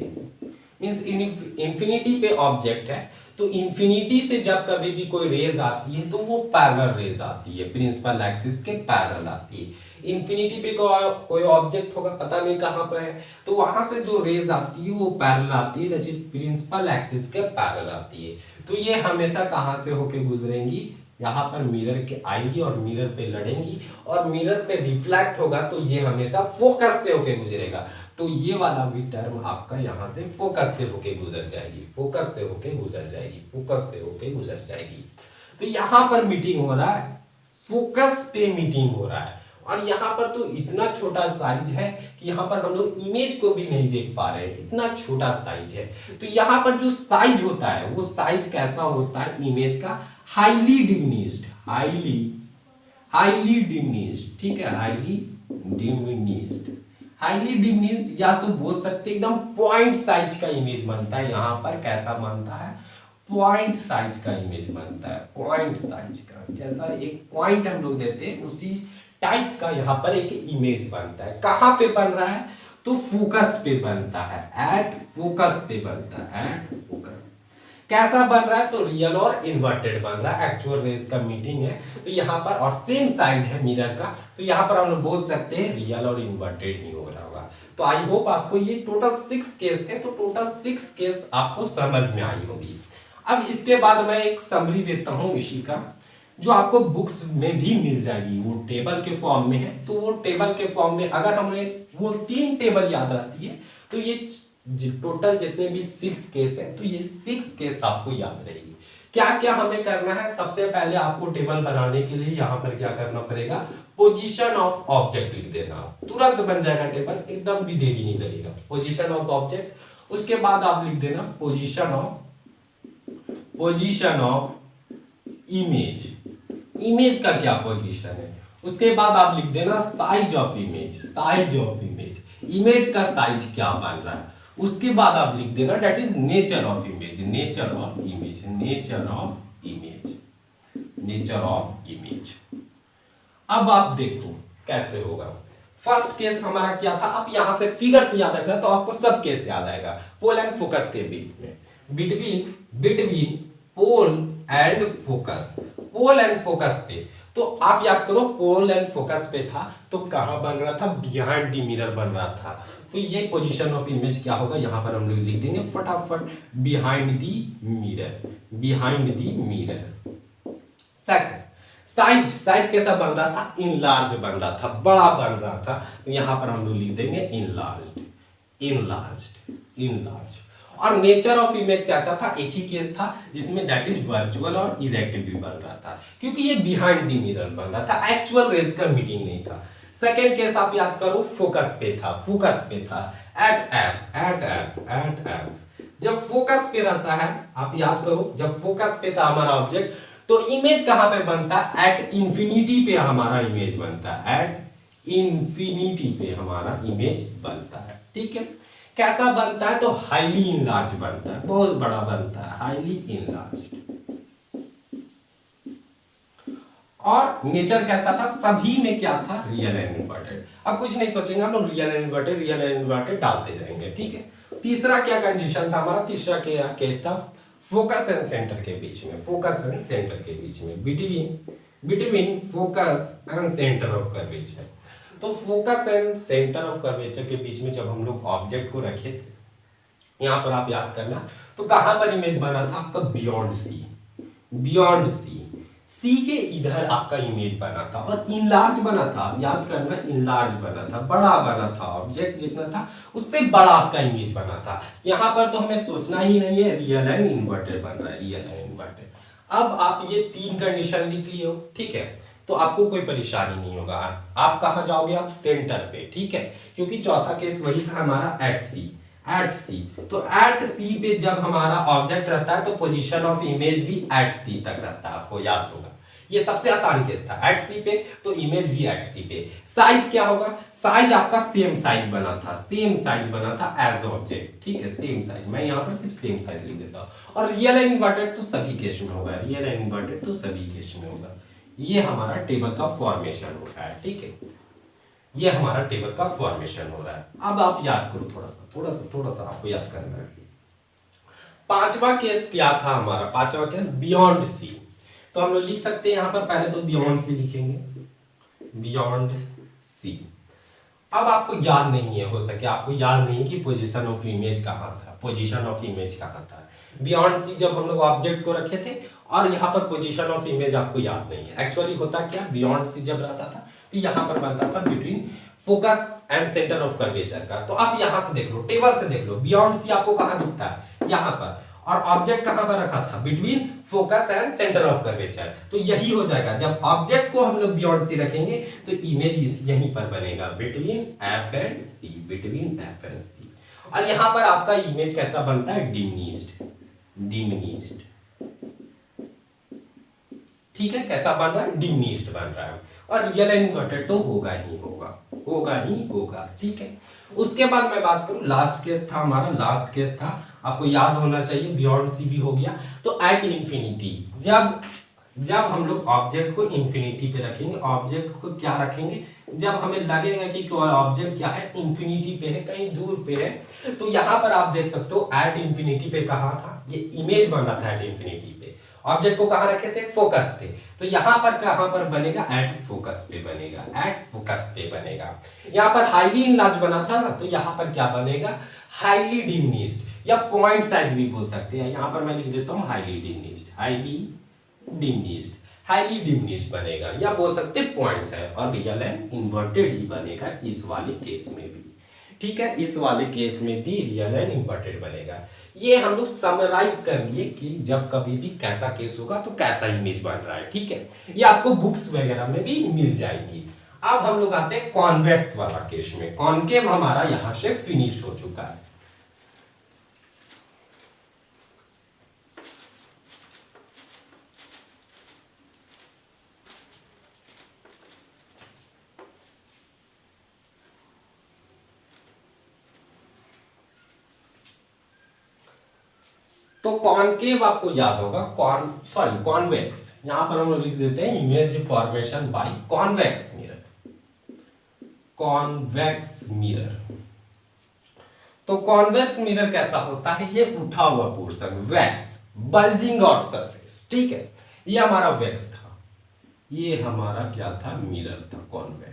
मींस इंफिनिटी पे ऑब्जेक्ट है, तो इंफिनिटी से जब कभी भी कोई रेज आती है तो वो पैरेलल रेज आती है, प्रिंसिपल एक्सिस के पैरेलल आती है। इंफिनिटी पे कोई ऑब्जेक्ट होगा, पता नहीं कहां पर है, तो वहां से जो रेज आती है वो पैरेलल आती है, जैसे प्रिंसिपल एक्सिस के पैरेलल आती है। तो ये हमेशा कहां से होके गुजरेंगी, यहाँ पर मिरर के आएंगी और मिरर पे लड़ेंगी और मिरर पे रिफ्लेक्ट होगा, तो ये हमेशा फोकस से होके गुजरेगा। तो ये वाला भी टर्म आपका यहाँ से फोकस से होके गुजर जाएगी, फोकस से होके गुजर जाएगी, फोकस से होके गुजर जाएगी। तो यहाँ पर मीटिंग हो रहा है, फोकस पे मीटिंग हो रहा है। और यहाँ पर तो इतना छोटा साइज है कि यहाँ पर हम लोग इमेज को भी नहीं देख पा रहे हैं, इतना छोटा साइज है। तो यहाँ पर जो साइज होता है वो साइज कैसा होता है इमेज का, हाईली डिमिनिश्ड, हाईली डिमिनिश्ड, ठीक है, हाईली डिमिनिश्ड, या तो बोल सकते एकदम पॉइंट साइज का इमेज बनता है। यहाँ पर कैसा बनता है, पॉइंट साइज का इमेज बनता है, पॉइंट साइज का, जैसा एक पॉइंट हम लोग देते हैं उसी टाइप का यहाँ पर एक इमेज बनता है। कहां पे बन रहा है, तो फोकस पे बनता है, एट फोकस पे बनता है, एट फोकस। कैसा बन रहा है, तो रियल और इन्वर्टेड बन रहा है, एक्चुअल रेस का मीटिंग है। तो यहाँ पर और सेम साइड है मिरर का, तो यहाँ पर हम लोग बोल सकते हैं रियल और इन्वर्टेड ही हो रहा होगा। तो आई होप आपको ये टोटल 6 केस थे, तो टोटल 6 केस आपको समझ में आई होगी। अब इसके बाद मैं एक समरी देता हूं इसी का, जो आपको बुक्स में भी मिल जाएगी, वो टेबल के फॉर्म में है। तो वो टेबल के फॉर्म में अगर हमें वो 3 टेबल याद रहती है तो ये टोटल जितने भी 6 केस है, तो ये 6 केस आपको याद रहेगी। क्या क्या हमें करना है, सबसे पहले आपको टेबल बनाने के लिए यहाँ पर क्या करना पड़ेगा, पोजीशन ऑफ ऑब्जेक्ट लिख देना, तुरंत बन जाएगा टेबल, एकदम भी देरी नहीं लगेगा। पोजीशन ऑफ ऑब्जेक्ट, उसके बाद आप लिख देना पोजीशन ऑफ इमेज, इमेज का क्या पोजीशन है। उसके बाद आप लिख देना साइज ऑफ इमेज, इमेज का साइज क्या बन रहा है। उसके बाद आप लिख देना that is nature of image, अब आप देखो कैसे होगा। फर्स्ट केस हमारा क्या था, अब यहां से फिगर से याद रखना तो आपको सब केस याद आएगा। पोल एंड फोकस के बीच में, between pole and focus, pole and focus पे, तो आप याद करो पोल एंड फोकस पे था तो कहां बन रहा था, बिहाइंड दी मिरर बन रहा था। तो ये पोजीशन ऑफ इमेज क्या होगा, यहां पर हम लोग लिख देंगे फटाफट behind the mirror. Second, size कैसा बन रहा था, इनलार्ज बन रहा था, बड़ा बन रहा था। तो यहां पर हम लोग लिख देंगे इनलार्ज। और नेचर ऑफ इमेज कैसा था, एक ही केस था जिसमें दैट इज वर्चुअल और इरेक्ट भी बन रहा था, क्योंकि ये बिहाइंड दी मिरर बन रहा था, एक्चुअल रेज का मीटिंग नहीं था। सेकेंड केस आप याद करो, फोकस पे था, एट एफ। जब फोकस पे रहता है, आप याद करो, जब फोकस पे था हमारा ऑब्जेक्ट, तो इमेज कहां पे बनता है, एट इंफिनिटी पे हमारा इमेज बनता है, ठीक है। कैसा बनता है, तो हाईली इनलार्ज बनता है, बहुत बड़ा बनता है, हाईली इनलार्ज। और नेचर कैसा था, सभी में क्या था, रियल एंड इन्वर्टेड। अब कुछ नहीं सोचेंगे हम लोग, रियल एंड इन्वर्टेड डालते जाएंगे, ठीक है। तीसरा क्या कंडीशन था हमारा, तीसरा क्या केस था, फोकस एंड सेंटर के बीच में, between focus and centre of curvature. तो focus and centre of curvature के बीच में जब हम लोग ऑब्जेक्ट को रखे थे, यहां पर आप याद करना। तो कहां पर इमेज बना था आपका? बियॉन्ड सी, बियॉन्ड सी, सी के इधर आपका इमेज बना था और इनलार्ज बना था। आप याद करना, इनलार्ज बना था, बड़ा बना था, ऑब्जेक्ट जितना था उससे बड़ा आपका इमेज बना था। यहां पर तो हमें सोचना ही नहीं है, रियल एंड इन्वर्टेड बन रहा है, रियल एंड इन्वर्टेड। अब आप ये 3 कंडीशन लिख लिए हो, ठीक है, तो आपको कोई परेशानी नहीं होगा। आप कहां जाओगे? आप सेंटर पे, ठीक है, क्योंकि चौथा केस वही था हमारा, एट सी। एट सी, तो एट सी पे जब हमारा ऑब्जेक्ट रहता है तो पोजीशन ऑफ इमेज भी एट सी तक रहता है, आपको याद होगा। ये सबसे आसान केस था, एट सी पे तो इमेज भी एट सी पे। साइज क्या होगा? साइज आपका सेम साइज बना था, सेम साइज बना था एज ऑब्जेक्ट, ठीक है, सेम साइज। मैं यहां पर सिर्फ सेम साइज लिख देता हूं। और रियल एंड इन्वर्टेड तो सभी केस में होगा, रियल एंड इन्वर्टेड तो सभी केस में होगा। ये हमारा टेबल का फॉर्मेशन हो रहा है, ठीक है, ये हमारा टेबल का फॉर्मेशन हो रहा है। अब आप याद करो, थोड़ा सा आपको याद करना है। पांचवा केस क्या था हमारा? पांचवा केस बियॉन्ड सी। तो हम लोग लिख सकते हैं यहां पर, पहले तो बियॉन्ड सी लिखेंगे, बियॉन्ड सी। अब आपको याद नहीं है, हो सके आपको याद नहीं कि पोजीशन ऑफ इमेज कहां था, पोजीशन ऑफ इमेज कहां था। बियॉन्ड सी जब हम लोग ऑब्जेक्ट को रखे थे और यहां पर पोजीशन ऑफ इमेज आपको याद नहीं है। एक्चुअली होता क्या, बियॉन्ड सी जब रहता था तो यहां पर बनता था between focus and centre of curvature का। तो आप यहां से देख लो, टेबल से देख लो, बियॉन्ड सी आपको कहां दिखता है? यहां पर। और ऑब्जेक्ट कहां पर रखा था? Between focus and centre of curvature. तो यही हो जाएगा, जब ऑब्जेक्ट को हम लोग बियॉन्ड सी रखेंगे तो इमेज यहीं पर बनेगा, between F and C, between F and C. और यहां पर आपका इमेज कैसा बनता है? डिमिनिश्ड, डिमिनिश्ड, ठीक है, कैसा बन रहा है? डिमिनिश्ड बन रहा है। और रियल एंड इन्वर्टेड तो होगा ही होगा, होगा ही होगा, ठीक है। उसके बाद मैं बात करूं, लास्ट केस था हमारा, लास्ट केस था, आपको याद होना चाहिए, बियॉन्ड सी भी हो गया। तो एट इंफिनिटी, जब हम लोग ऑब्जेक्ट को इंफिनिटी पे रखेंगे, ऑब्जेक्ट को क्या रखेंगे? जब हमें लगेगा कि ऑब्जेक्ट क्या है, इंफिनिटी पे है, कहीं दूर पे है, तो यहां पर आप देख सकते हो एट इंफिनिटी पे कहा था, ये इमेज बन रहा था एट इंफिनिटी पे। ऑब्जेक्ट को कहां रखे थे? फोकस पे। तो यहां पर कहां पर बनेगा? एट फोकस पे बनेगा, एट फोकस पे बनेगा। यहां पर हाईली इनलार्ज बना था ना, तो यहां पर क्या बनेगा? हाईली डिमिनिश्ड, या पॉइंट साइज भी बोल सकते हैं। यहां पर मैं लिख देता हूं highly diminished, highly diminished, highly diminished बनेगा, या बोल सकते पॉइंट्स है। और रियल एंड इन्वर्टेड ही बनेगा इस वाले केस में भी, ठीक है, इस वाले केस में भी रियल एंड इन्वर्टेड बनेगा। ये हम लोग समराइज कर लिए कि जब कभी भी कैसा केस होगा तो कैसा इमेज बन रहा है, ठीक है, ये आपको बुक्स वगैरह में भी मिल जाएगी। अब हम लोग आते हैं कॉन्वेक्स वाला केस में। कॉन्केव हमारा यहां से फिनिश हो चुका है। तो कॉनकेव आपको याद होगा, कॉन्वेक्स, यहां पर हम लोग लिख देते हैं image formation by convex mirror, convex mirror. तो कॉन्वेक्स मिरर कैसा होता है? ये उठा हुआ portion, wax, bulging out surface, ठीक है, ये हमारा वैक्स था, ये हमारा क्या था? मिरर था, कॉन्वेक्स।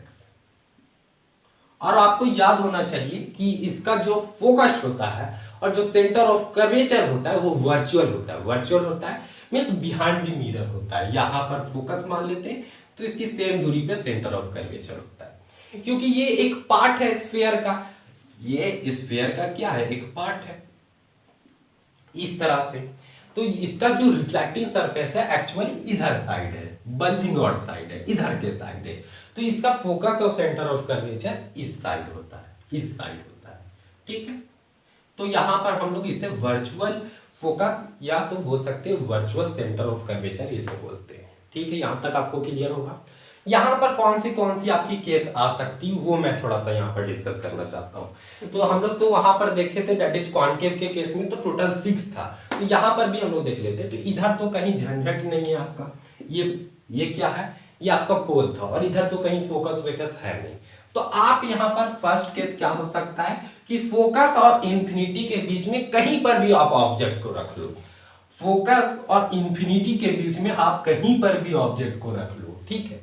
और आपको याद होना चाहिए कि इसका जो फोकस होता है और जो सेंटर ऑफ कर्वेचर होता है वो वर्चुअल होता है, वर्चुअल होता है मींस बिहाइंड द मिरर होता है। यहां पर फोकस मान लेते हैं तो इसकी सेम दूरी पे सेंटर ऑफ कर्वेचर होता है, क्योंकि ये एक पार्ट है स्फीयर का, ये स्फीयर का क्या है? एक पार्ट है, इस तरह से। तो इसका जो रिफ्लेक्टिंग सरफेस है एक्चुअली इधर साइड है, बल्जिंग आउट साइड है, इधर के साइड है। तो इसका फोकस और सेंटर ऑफ कर्वेचर इस साइड होता है, इस साइड होता है, ठीक है। तो यहां पर हम लोग इसे वर्चुअल फोकस या तो बोल सकते हैं वर्चुअल सेंटर ऑफ कर्वेचर इसे बोलते हैं, ठीक है। यहां तक आपको क्लियर होगा। यहां पर कौन सी आपकी केस आ सकती वो मैं थोड़ा सा यहां पर डिस्कस करना चाहता हूं। तो हम लोग तो वहां पर देखे थे दैट इज कॉनकेव के केस में तो टोटल 6 था, तो यहां पर भी हम लोग देख लेते हैं। तो इधर तो कहीं झंझट नहीं है आपका, ये क्या है? ये आपका पोल था, और इधर तो कहीं फोकस वेकस है नहीं। तो आप यहां पर फर्स्ट केस क्या हो सकता है कि फोकस और इंफिनिटी के बीच में कहीं पर भी आप ऑब्जेक्ट को रख लो, फोकस और इंफिनिटी के बीच में आप कहीं पर भी ऑब्जेक्ट को रख लो, ठीक है।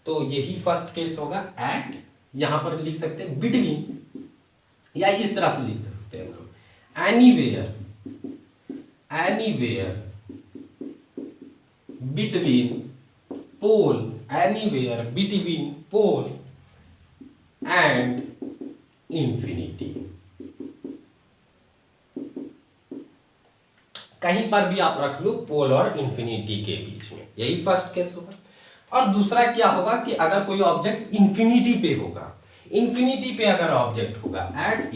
तो यही फर्स्ट केस होगा। एट, यहां पर लिख सकते हैं बिटवीन, या इस तरह से लिख सकते हैं हम लोग, anywhere between pole, anywhere between pole and infinity. कहीं पर भी आप रख लो पोल और इंफिनिटी के बीच में, यही फर्स्ट केस होगा। और दूसरा क्या होगा कि अगर कोई ऑब्जेक्ट इंफिनिटी पे होगा, इंफिनिटी पे अगर ऑब्जेक्ट होगा एट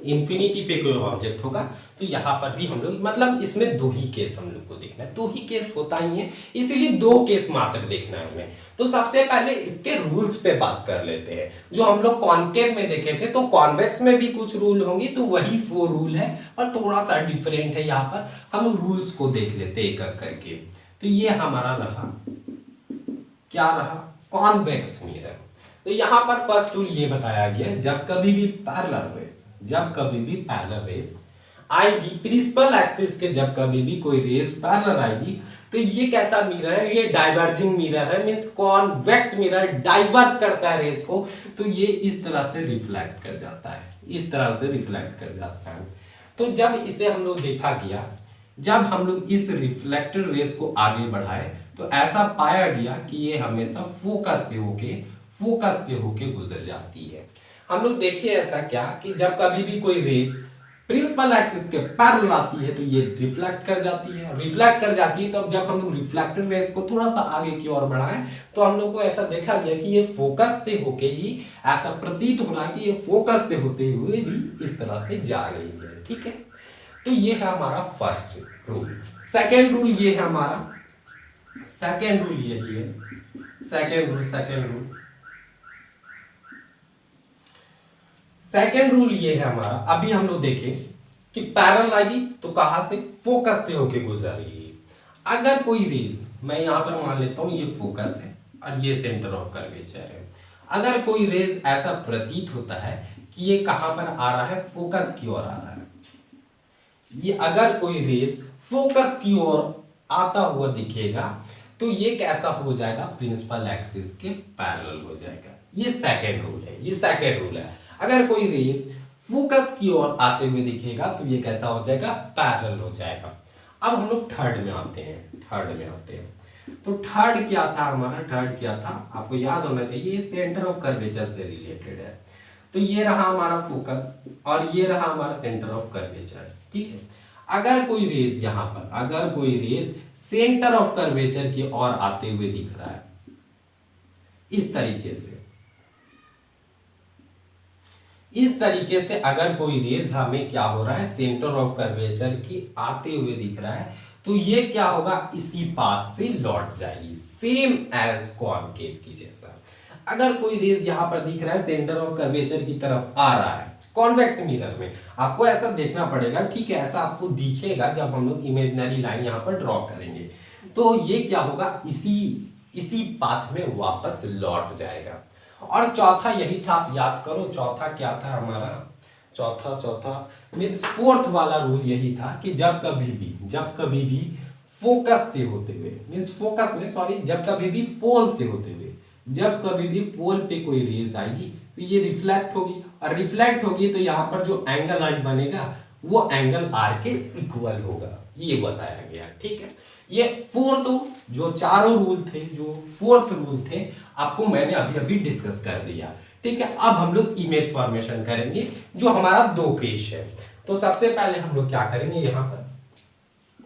इंफिनिटी पे कोई ऑब्जेक्ट होगा, तो यहां पर भी हम लोग, मतलब इसमें दो ही केस हम लोग को देखना है, दो ही केस होता ही है, इसीलिए दो केस मात्र देखना है हमें। तो सबसे पहले इसके रूल्स पे बात कर लेते हैं। जो हम लोग कॉनकेव में देखे थे, तो कॉन्वेक्स में भी कुछ रूल होंगे, तो वही 4 रूल है, पर थोड़ा सा डिफरेंट है। यहाँ पर हम रूल्स को देख लेते हैं एक एक करके। तो ये हमारा रहा, क्या रहा, कॉन्वेक्स मिरर। तो यहां पर फर्स्ट रूल ये बताया गया, जब कभी भी पैरेलल रेस आएगी प्रिंसिपल एक्सिस के, जब कभी भी कोई रेस पैरेलल आएगी, तो ये कैसा मिरर है, ये डाइवर्जिंग मिरर है, मींस कॉन्वेक्स मिरर डाइवर्ज करता है रेस को, तो ये इस तरह से रिफ्लेक्ट कर जाता है, इस तरह से रिफ्लेक्ट कर जाता है। तो जब इसे हम लोग देखा गया, जब हम लोग इस रिफ्लेक्टेड रेस को आगे बढ़ाए, तो ऐसा पाया गया कि ये हमेशा फोकस से होके गुजर जाती है। हम लोग देखिए ऐसा क्या कि जब कभी भी कोई रेस प्रिंसिपल एक्सिस के पैरेलल आती है, तो ये रिफ्लेक्ट कर जाती है, तो अब जब हम लोग रिफ्लेक्टेड रेस को थोड़ा सा आगे की ओर बढ़ाएं, तो हम लोग को ऐसा देखा गया कि ये फोकस से होके ही, ऐसा प्रतीत हो रहा है कि ये फोकस से होते हुए भी इस तरह से जा रही है। ठीक है, तो ये है हमारा फर्स्ट रूल। सेकेंड रूल ये है हमारा, सेकेंड रूल यही है, सेकेंड रूल ये है हमारा। अभी हम लोग देखें कि पैरेलल आएगी तो कहां से, फोकस से होके गुजर रही है। अगर कोई रेस, मैं यहां पर मान लेता हूं ये फोकस है और ये सेंटर ऑफ कर्वेचर है, अगर कोई रेस ऐसा प्रतीत होता है कि ये कहां पर आ रहा है, फोकस की ओर आ रहा है, ये अगर कोई रेस फोकस की ओर आता हुआ दिखेगा, तो ये कैसा हो जाएगा, प्रिंसिपल एक्सिस के पैरेलल हो जाएगा। ये सेकेंड रूल है, अगर कोई रेस फोकस की ओर आते हुए दिखेगा, तो ये कैसा हो जाएगा, पैरेलल हो जाएगा। अब हम लोग थर्ड में आते हैं। तो थर्ड क्या था हमारा, आपको याद होना चाहिए, ये सेंटर ऑफ कर्वेचर से रिलेटेड है। तो ये रहा हमारा फोकस और ये रहा हमारा सेंटर ऑफ कर्वेचर। ठीक है, अगर कोई रेस यहां पर, सेंटर ऑफ कर्वेचर की ओर आते हुए दिख रहा है, इस तरीके से अगर कोई रेस हमें क्या हो रहा है, सेंटर ऑफ कर्वेचर की आते हुए दिख रहा है, तो ये क्या होगा, इसी पाथ से लौट जाएगी, सेम एज कॉनकेव की जैसा। अगर कोई रेस यहां पर दिख रहा है, सेंटर ऑफ कर्वेचर की तरफ आ रहा है, कॉन्वेक्स मिरर में आपको ऐसा देखना पड़ेगा। ठीक है, ऐसा आपको दिखेगा जब हम लोग इमेजिनरी लाइन यहां पर ड्रॉ करेंगे, तो ये क्या होगा, इसी पाथ में वापस लौट जाएगा। और चौथा यही था, आप याद करो, चौथा क्या था हमारा, चौथा मींस फोर्थ वाला रूल यही था कि जब कभी भी फोकस से होते हुए, मींस फोकस में सॉरी, जब कभी भी पोल से होते हुए, जब कभी भी पोल पे कोई रेज आएगी, तो ये रिफ्लेक्ट होगी, और रिफ्लेक्ट होगी तो यहाँ पर जो एंगल आई बनेगा, वो एंगल आर के इक्वल होगा, ये बताया गया। ठीक है, ये फोर्थ, जो चारों रूल थे, जो फोर्थ रूल थे, आपको मैंने अभी डिस्कस कर दिया। ठीक है, अब हम लोग इमेज फॉर्मेशन करेंगे, जो हमारा 2 केस है। तो सबसे पहले हम लोग क्या करेंगे, यहाँ पर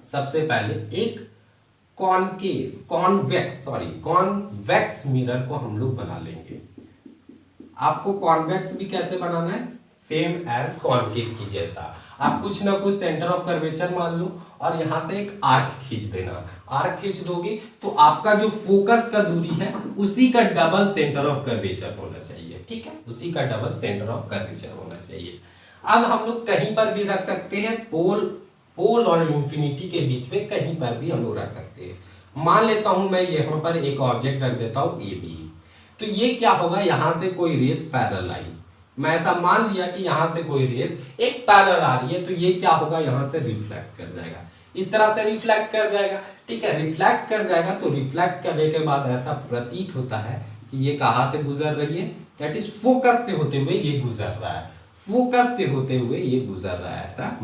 सबसे पहले एक कॉन्वेक्स मिरर को हम लोग बना लेंगे। आपको कॉन्वेक्स भी कैसे बनाना है, सेम एज कॉनकेव की जैसा। आप कुछ ना कुछ सेंटर ऑफ कर्वेचर मान लो और यहां से एक आर्क खींच देना। आर्क खींच दोगे तो आपका जो फोकस का दूरी है, उसी का डबल सेंटर ऑफ कर्वेचर होना चाहिए। ठीक है, उसी का डबल सेंटर ऑफ कर्वेचर होना चाहिए। अब हम लोग कहीं पर भी रख सकते हैं, पोल और इंफिनिटी के बीच में कहीं पर भी हम लोग रख सकते हैं। मान लेता हूं मैं यहां पर एक ऑब्जेक्ट रख देता हूं AB, तो ये क्या होगा, यहां से कोई रेस पैरेलल आई, मैं ऐसा मान लिया कि यहां से कोई रेस एक पैरेलल आ रही है, तो ये क्या होगा, यहां से रिफ्लेक्ट कर जाएगा, इस तरह से रिफ्लेक्ट कर जाएगा। ठीक है, रिफ्लेक्ट कर जाएगा, तो रिफ्लेक्ट करने के बाद ऐसा प्रतीत होता है कि ये कहां से गुजर रही है, दैट इज फोकस से होते हुए ये गुजर रहा है। फोकस से होते हुए ये गुजर रहा है, ऐसा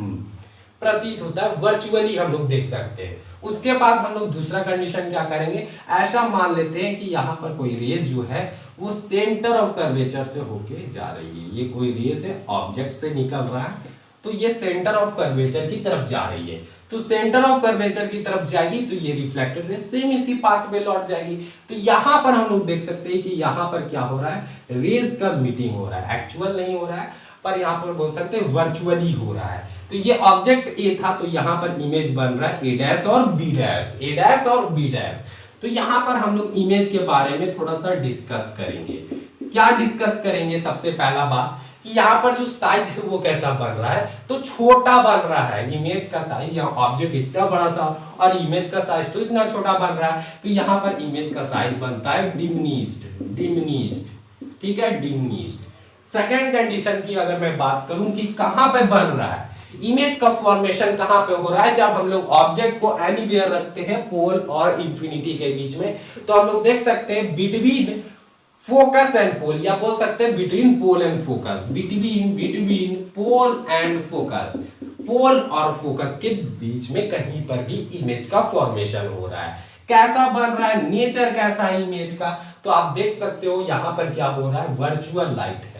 प्रतीत होता है, वर्चुअली हम लोग देख सकते हैं। उसके बाद हम लोग दूसरा कंडीशन क्या करेंगे, ऐसा मान लेते हैं कि यहाँ पर कोई रेज जो है वो सेंटर ऑफ कर्वेचर से होके जा रही है। ये कोई रेज है, ऑब्जेक्ट से निकल रहा है, तो ये सेंटर ऑफ कर्वेचर की तरफ जा रही है। तो सेंटर ऑफ कर्वेचर की तरफ जाएगी तो ये रिफ्लेक्टेड रेज सेम इसी पाथ में लौट जाएगी। तो यहाँ पर हम लोग देख सकते हैं कि यहाँ पर क्या हो रहा है, रेज का मीटिंग हो रहा है, एक्चुअल नहीं हो रहा है, पर यहाँ पर बोल सकते हैं वर्चुअली हो रहा है। तो ये ऑब्जेक्ट ए था, तो यहाँ पर इमेज बन रहा है ए डैश और बी डैश, ए डैश और बी डैश। तो यहाँ पर हम लोग इमेज के बारे में थोड़ा सा डिस्कस करेंगे। क्या डिस्कस करेंगे, सबसे पहला बात कि यहाँ पर जो साइज है वो कैसा बन रहा है, तो छोटा बन रहा है। इमेज का साइज, यहाँ ऑब्जेक्ट इतना बड़ा था और इमेज का साइज तो इतना छोटा बन रहा है, तो यहाँ पर इमेज का साइज बनता है डिमिनिश्ड, डिमिनिश्ड, ठीक है, डिमिनिश्ड। सेकेंड कंडीशन की अगर मैं बात करूं कि कहां पे बन रहा है, इमेज का फॉर्मेशन कहां पे हो रहा है, जब हम लोग ऑब्जेक्ट को एनीवेयर रखते हैं पोल और इंफिनिटी के बीच में, तो हम लोग देख सकते हैं बिटवीन फोकस एंड पोल, या बोल सकते हैं between pole and focus, between pole and focus, pole और फोकस के बीच में कहीं पर भी इमेज का फॉर्मेशन हो रहा है। कैसा बन रहा है, नेचर कैसा है इमेज का, तो आप देख सकते हो यहाँ पर क्या हो रहा है, वर्चुअल लाइट है,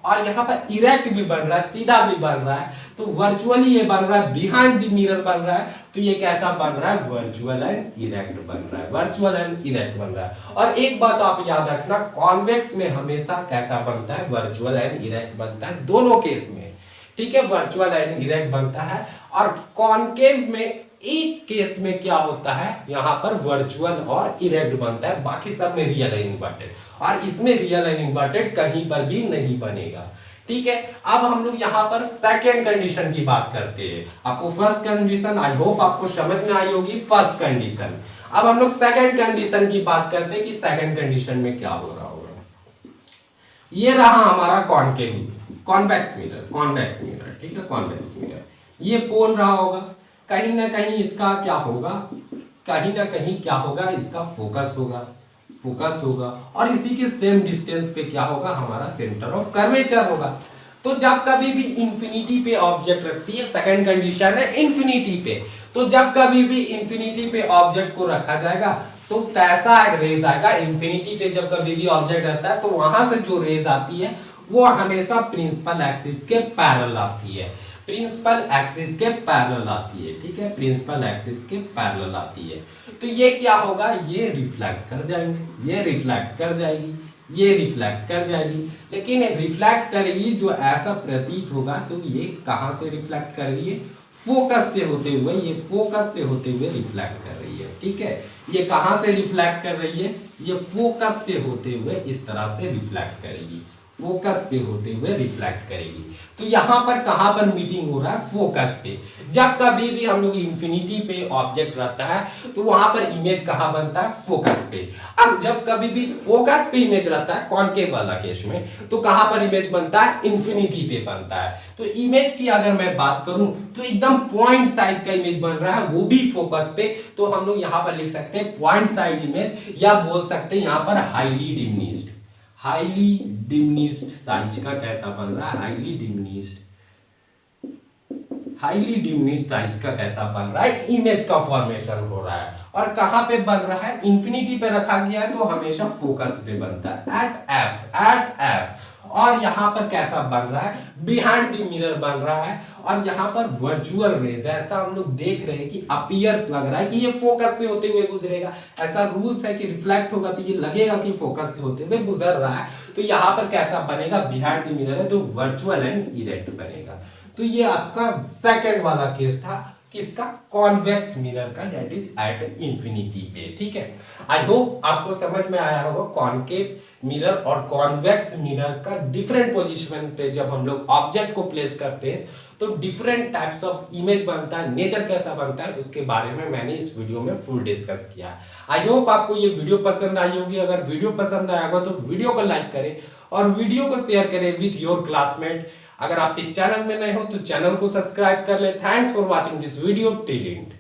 और यहाँ पर इरेक्ट भी बन रहा है, सीधा भी बन रहा है। तो वर्चुअली ये बन रहा है, बिहाइंड द मिरर बन रहा है, तो ये कैसा बन रहा है, वर्चुअल एंड इरेक्ट बन रहा है, वर्चुअल एंड इरेक्ट बन रहा है। और एक बात आप याद रखना, कॉन्वेक्स में हमेशा कैसा बनता है, वर्चुअल एंड इरेक्ट बनता है, दोनों केस में, ठीक है, वर्चुअल एंड इरेक्ट बनता है। और कॉनकेव में एक केस में क्या होता है, यहाँ पर वर्चुअल और इरेक्ट बनता है, बाकी सब में रियल एंड इन्वर्टेड, और इसमें रियल एंड इन्वर्टेड कहीं पर भी नहीं बनेगा, ठीक है। अब हम लोग यहाँ पर सेकेंड कंडीशन की बात करते हैं। आपको फर्स्ट कंडीशन आई होप आपको समझ में आई होगी, फर्स्ट कंडीशन। अब हम लोग सेकेंड कंडीशन की बात करते हैं कि सेकेंड कंडीशन में क्या हो रहा होगा। ये रहा हमारा कॉन्वेक्स मिरर, कॉन्वेक्स मिरर, ठीक है, कॉन्वेक्स मिरर। ये पोल रहा होगा, कहीं ना कहीं इसका क्या होगा, कहीं ना कहीं क्या होगा, इसका फोकस होगा, फोकस होगा, और इसी के सेम डिस्टेंस पे क्या होगा, हमारा सेंटर ऑफ कर्वेचर होगा। तो जब कभी भी इंफिनिटी पे ऑब्जेक्ट रखती है, सेकंड कंडीशन है इंफिनिटी पे, तो जब कभी भी इंफिनिटी पे ऑब्जेक्ट को रखा जाएगा तो कैसा रेज आएगा, इंफिनिटी पे जब कभी भी ऑब्जेक्ट रहता है तो वहां से जो रेज आती है वो हमेशा प्रिंसिपल एक्सिस के पैरेलल आती है, प्रिंसिपल एक्सिस के पैरेलल आती है, ठीक है, प्रिंसिपल एक्सिस के पैरेलल आती है। तो ये क्या होगा, ये रिफ्लेक्ट कर जाएंगे, ये रिफ्लेक्ट कर जाएगी, ये रिफ्लेक्ट कर जाएगी, लेकिन रिफ्लेक्ट करेगी जो ऐसा प्रतीत होगा, तो ये कहां से रिफ्लेक्ट कर रही है, फोकस से होते हुए, ये फोकस से होते हुए रिफ्लेक्ट कर रही है, ठीक है। ये कहां से रिफ्लेक्ट कर रही है, ये फोकस से होते हुए इस तरह से रिफ्लेक्ट करेगी, फोकस से होते हुए रिफ्लेक्ट करेगी। तो यहां पर कहां पर मीटिंग हो रहा है, फोकस पे। जब कभी भी हम लोग इंफिनिटी पे ऑब्जेक्ट रहता है तो वहां पर इमेज कहां बनता है, फोकस पे। अब जब कभी भी फोकस पे इमेज रहता है कॉनकेव वाला केस में, तो कहां पर इमेज बनता है, इंफिनिटी पे बनता है। तो इमेज की अगर मैं बात करूं तो एकदम पॉइंट साइज का इमेज बन रहा है, वो भी फोकस पे। तो हम लोग यहां पर लिख सकते हैं पॉइंट साइड इमेज, या बोल सकते हैं यहां पर highly diminished, highly diminished size का कैसा बन रहा है, highly diminished, highly diminished size का कैसा बन रहा है, इमेज का फॉर्मेशन हो रहा है। और कहां पे बन रहा है, इंफिनिटी पे रखा गया है तो हमेशा फोकस पे बनता है, एट एफ। और यहां पर कैसा बन रहा है, बिहाइंड द मिरर बन रहा है, और यहां पर वर्चुअल रेज, ऐसा हम लोग देख रहे हैं कि अपीयर्स लग रहा है कि ये फोकस से होते हुए गुजरेगा। ऐसा रूल्स है कि रिफ्लेक्ट होगा तो ये लगेगा कि फोकस से होते हुए गुजर रहा है। तो यहां पर कैसा बनेगा, बिहाइंड द मिरर है तो वर्चुअल एंड इरेक्ट बनेगा। तो ये आपका सेकंड वाला केस था, किसका, कॉन्वेक्स मिरर का, दैट इज एट इंफिनिटी पे, ठीक है। आई होप आपको समझ में आया होगा कॉनकेव मिरर और कॉन्वेक्स मिरर का डिफरेंट पोजीशन पे जब हम लोग ऑब्जेक्ट को प्लेस करते हैं तो डिफरेंट टाइप्स ऑफ इमेज बनता है, नेचर कैसा बनता है, उसके बारे में मैंने इस वीडियो में फुल डिस्कस किया। आई होप आपको ये वीडियो पसंद आई होगी। अगर वीडियो पसंद आया होगा तो वीडियो को लाइक करें और वीडियो को शेयर करें विथ योर क्लासमेट। अगर आप इस चैनल में नए हो तो चैनल को सब्सक्राइब कर ले। Thanks for watching this video till and.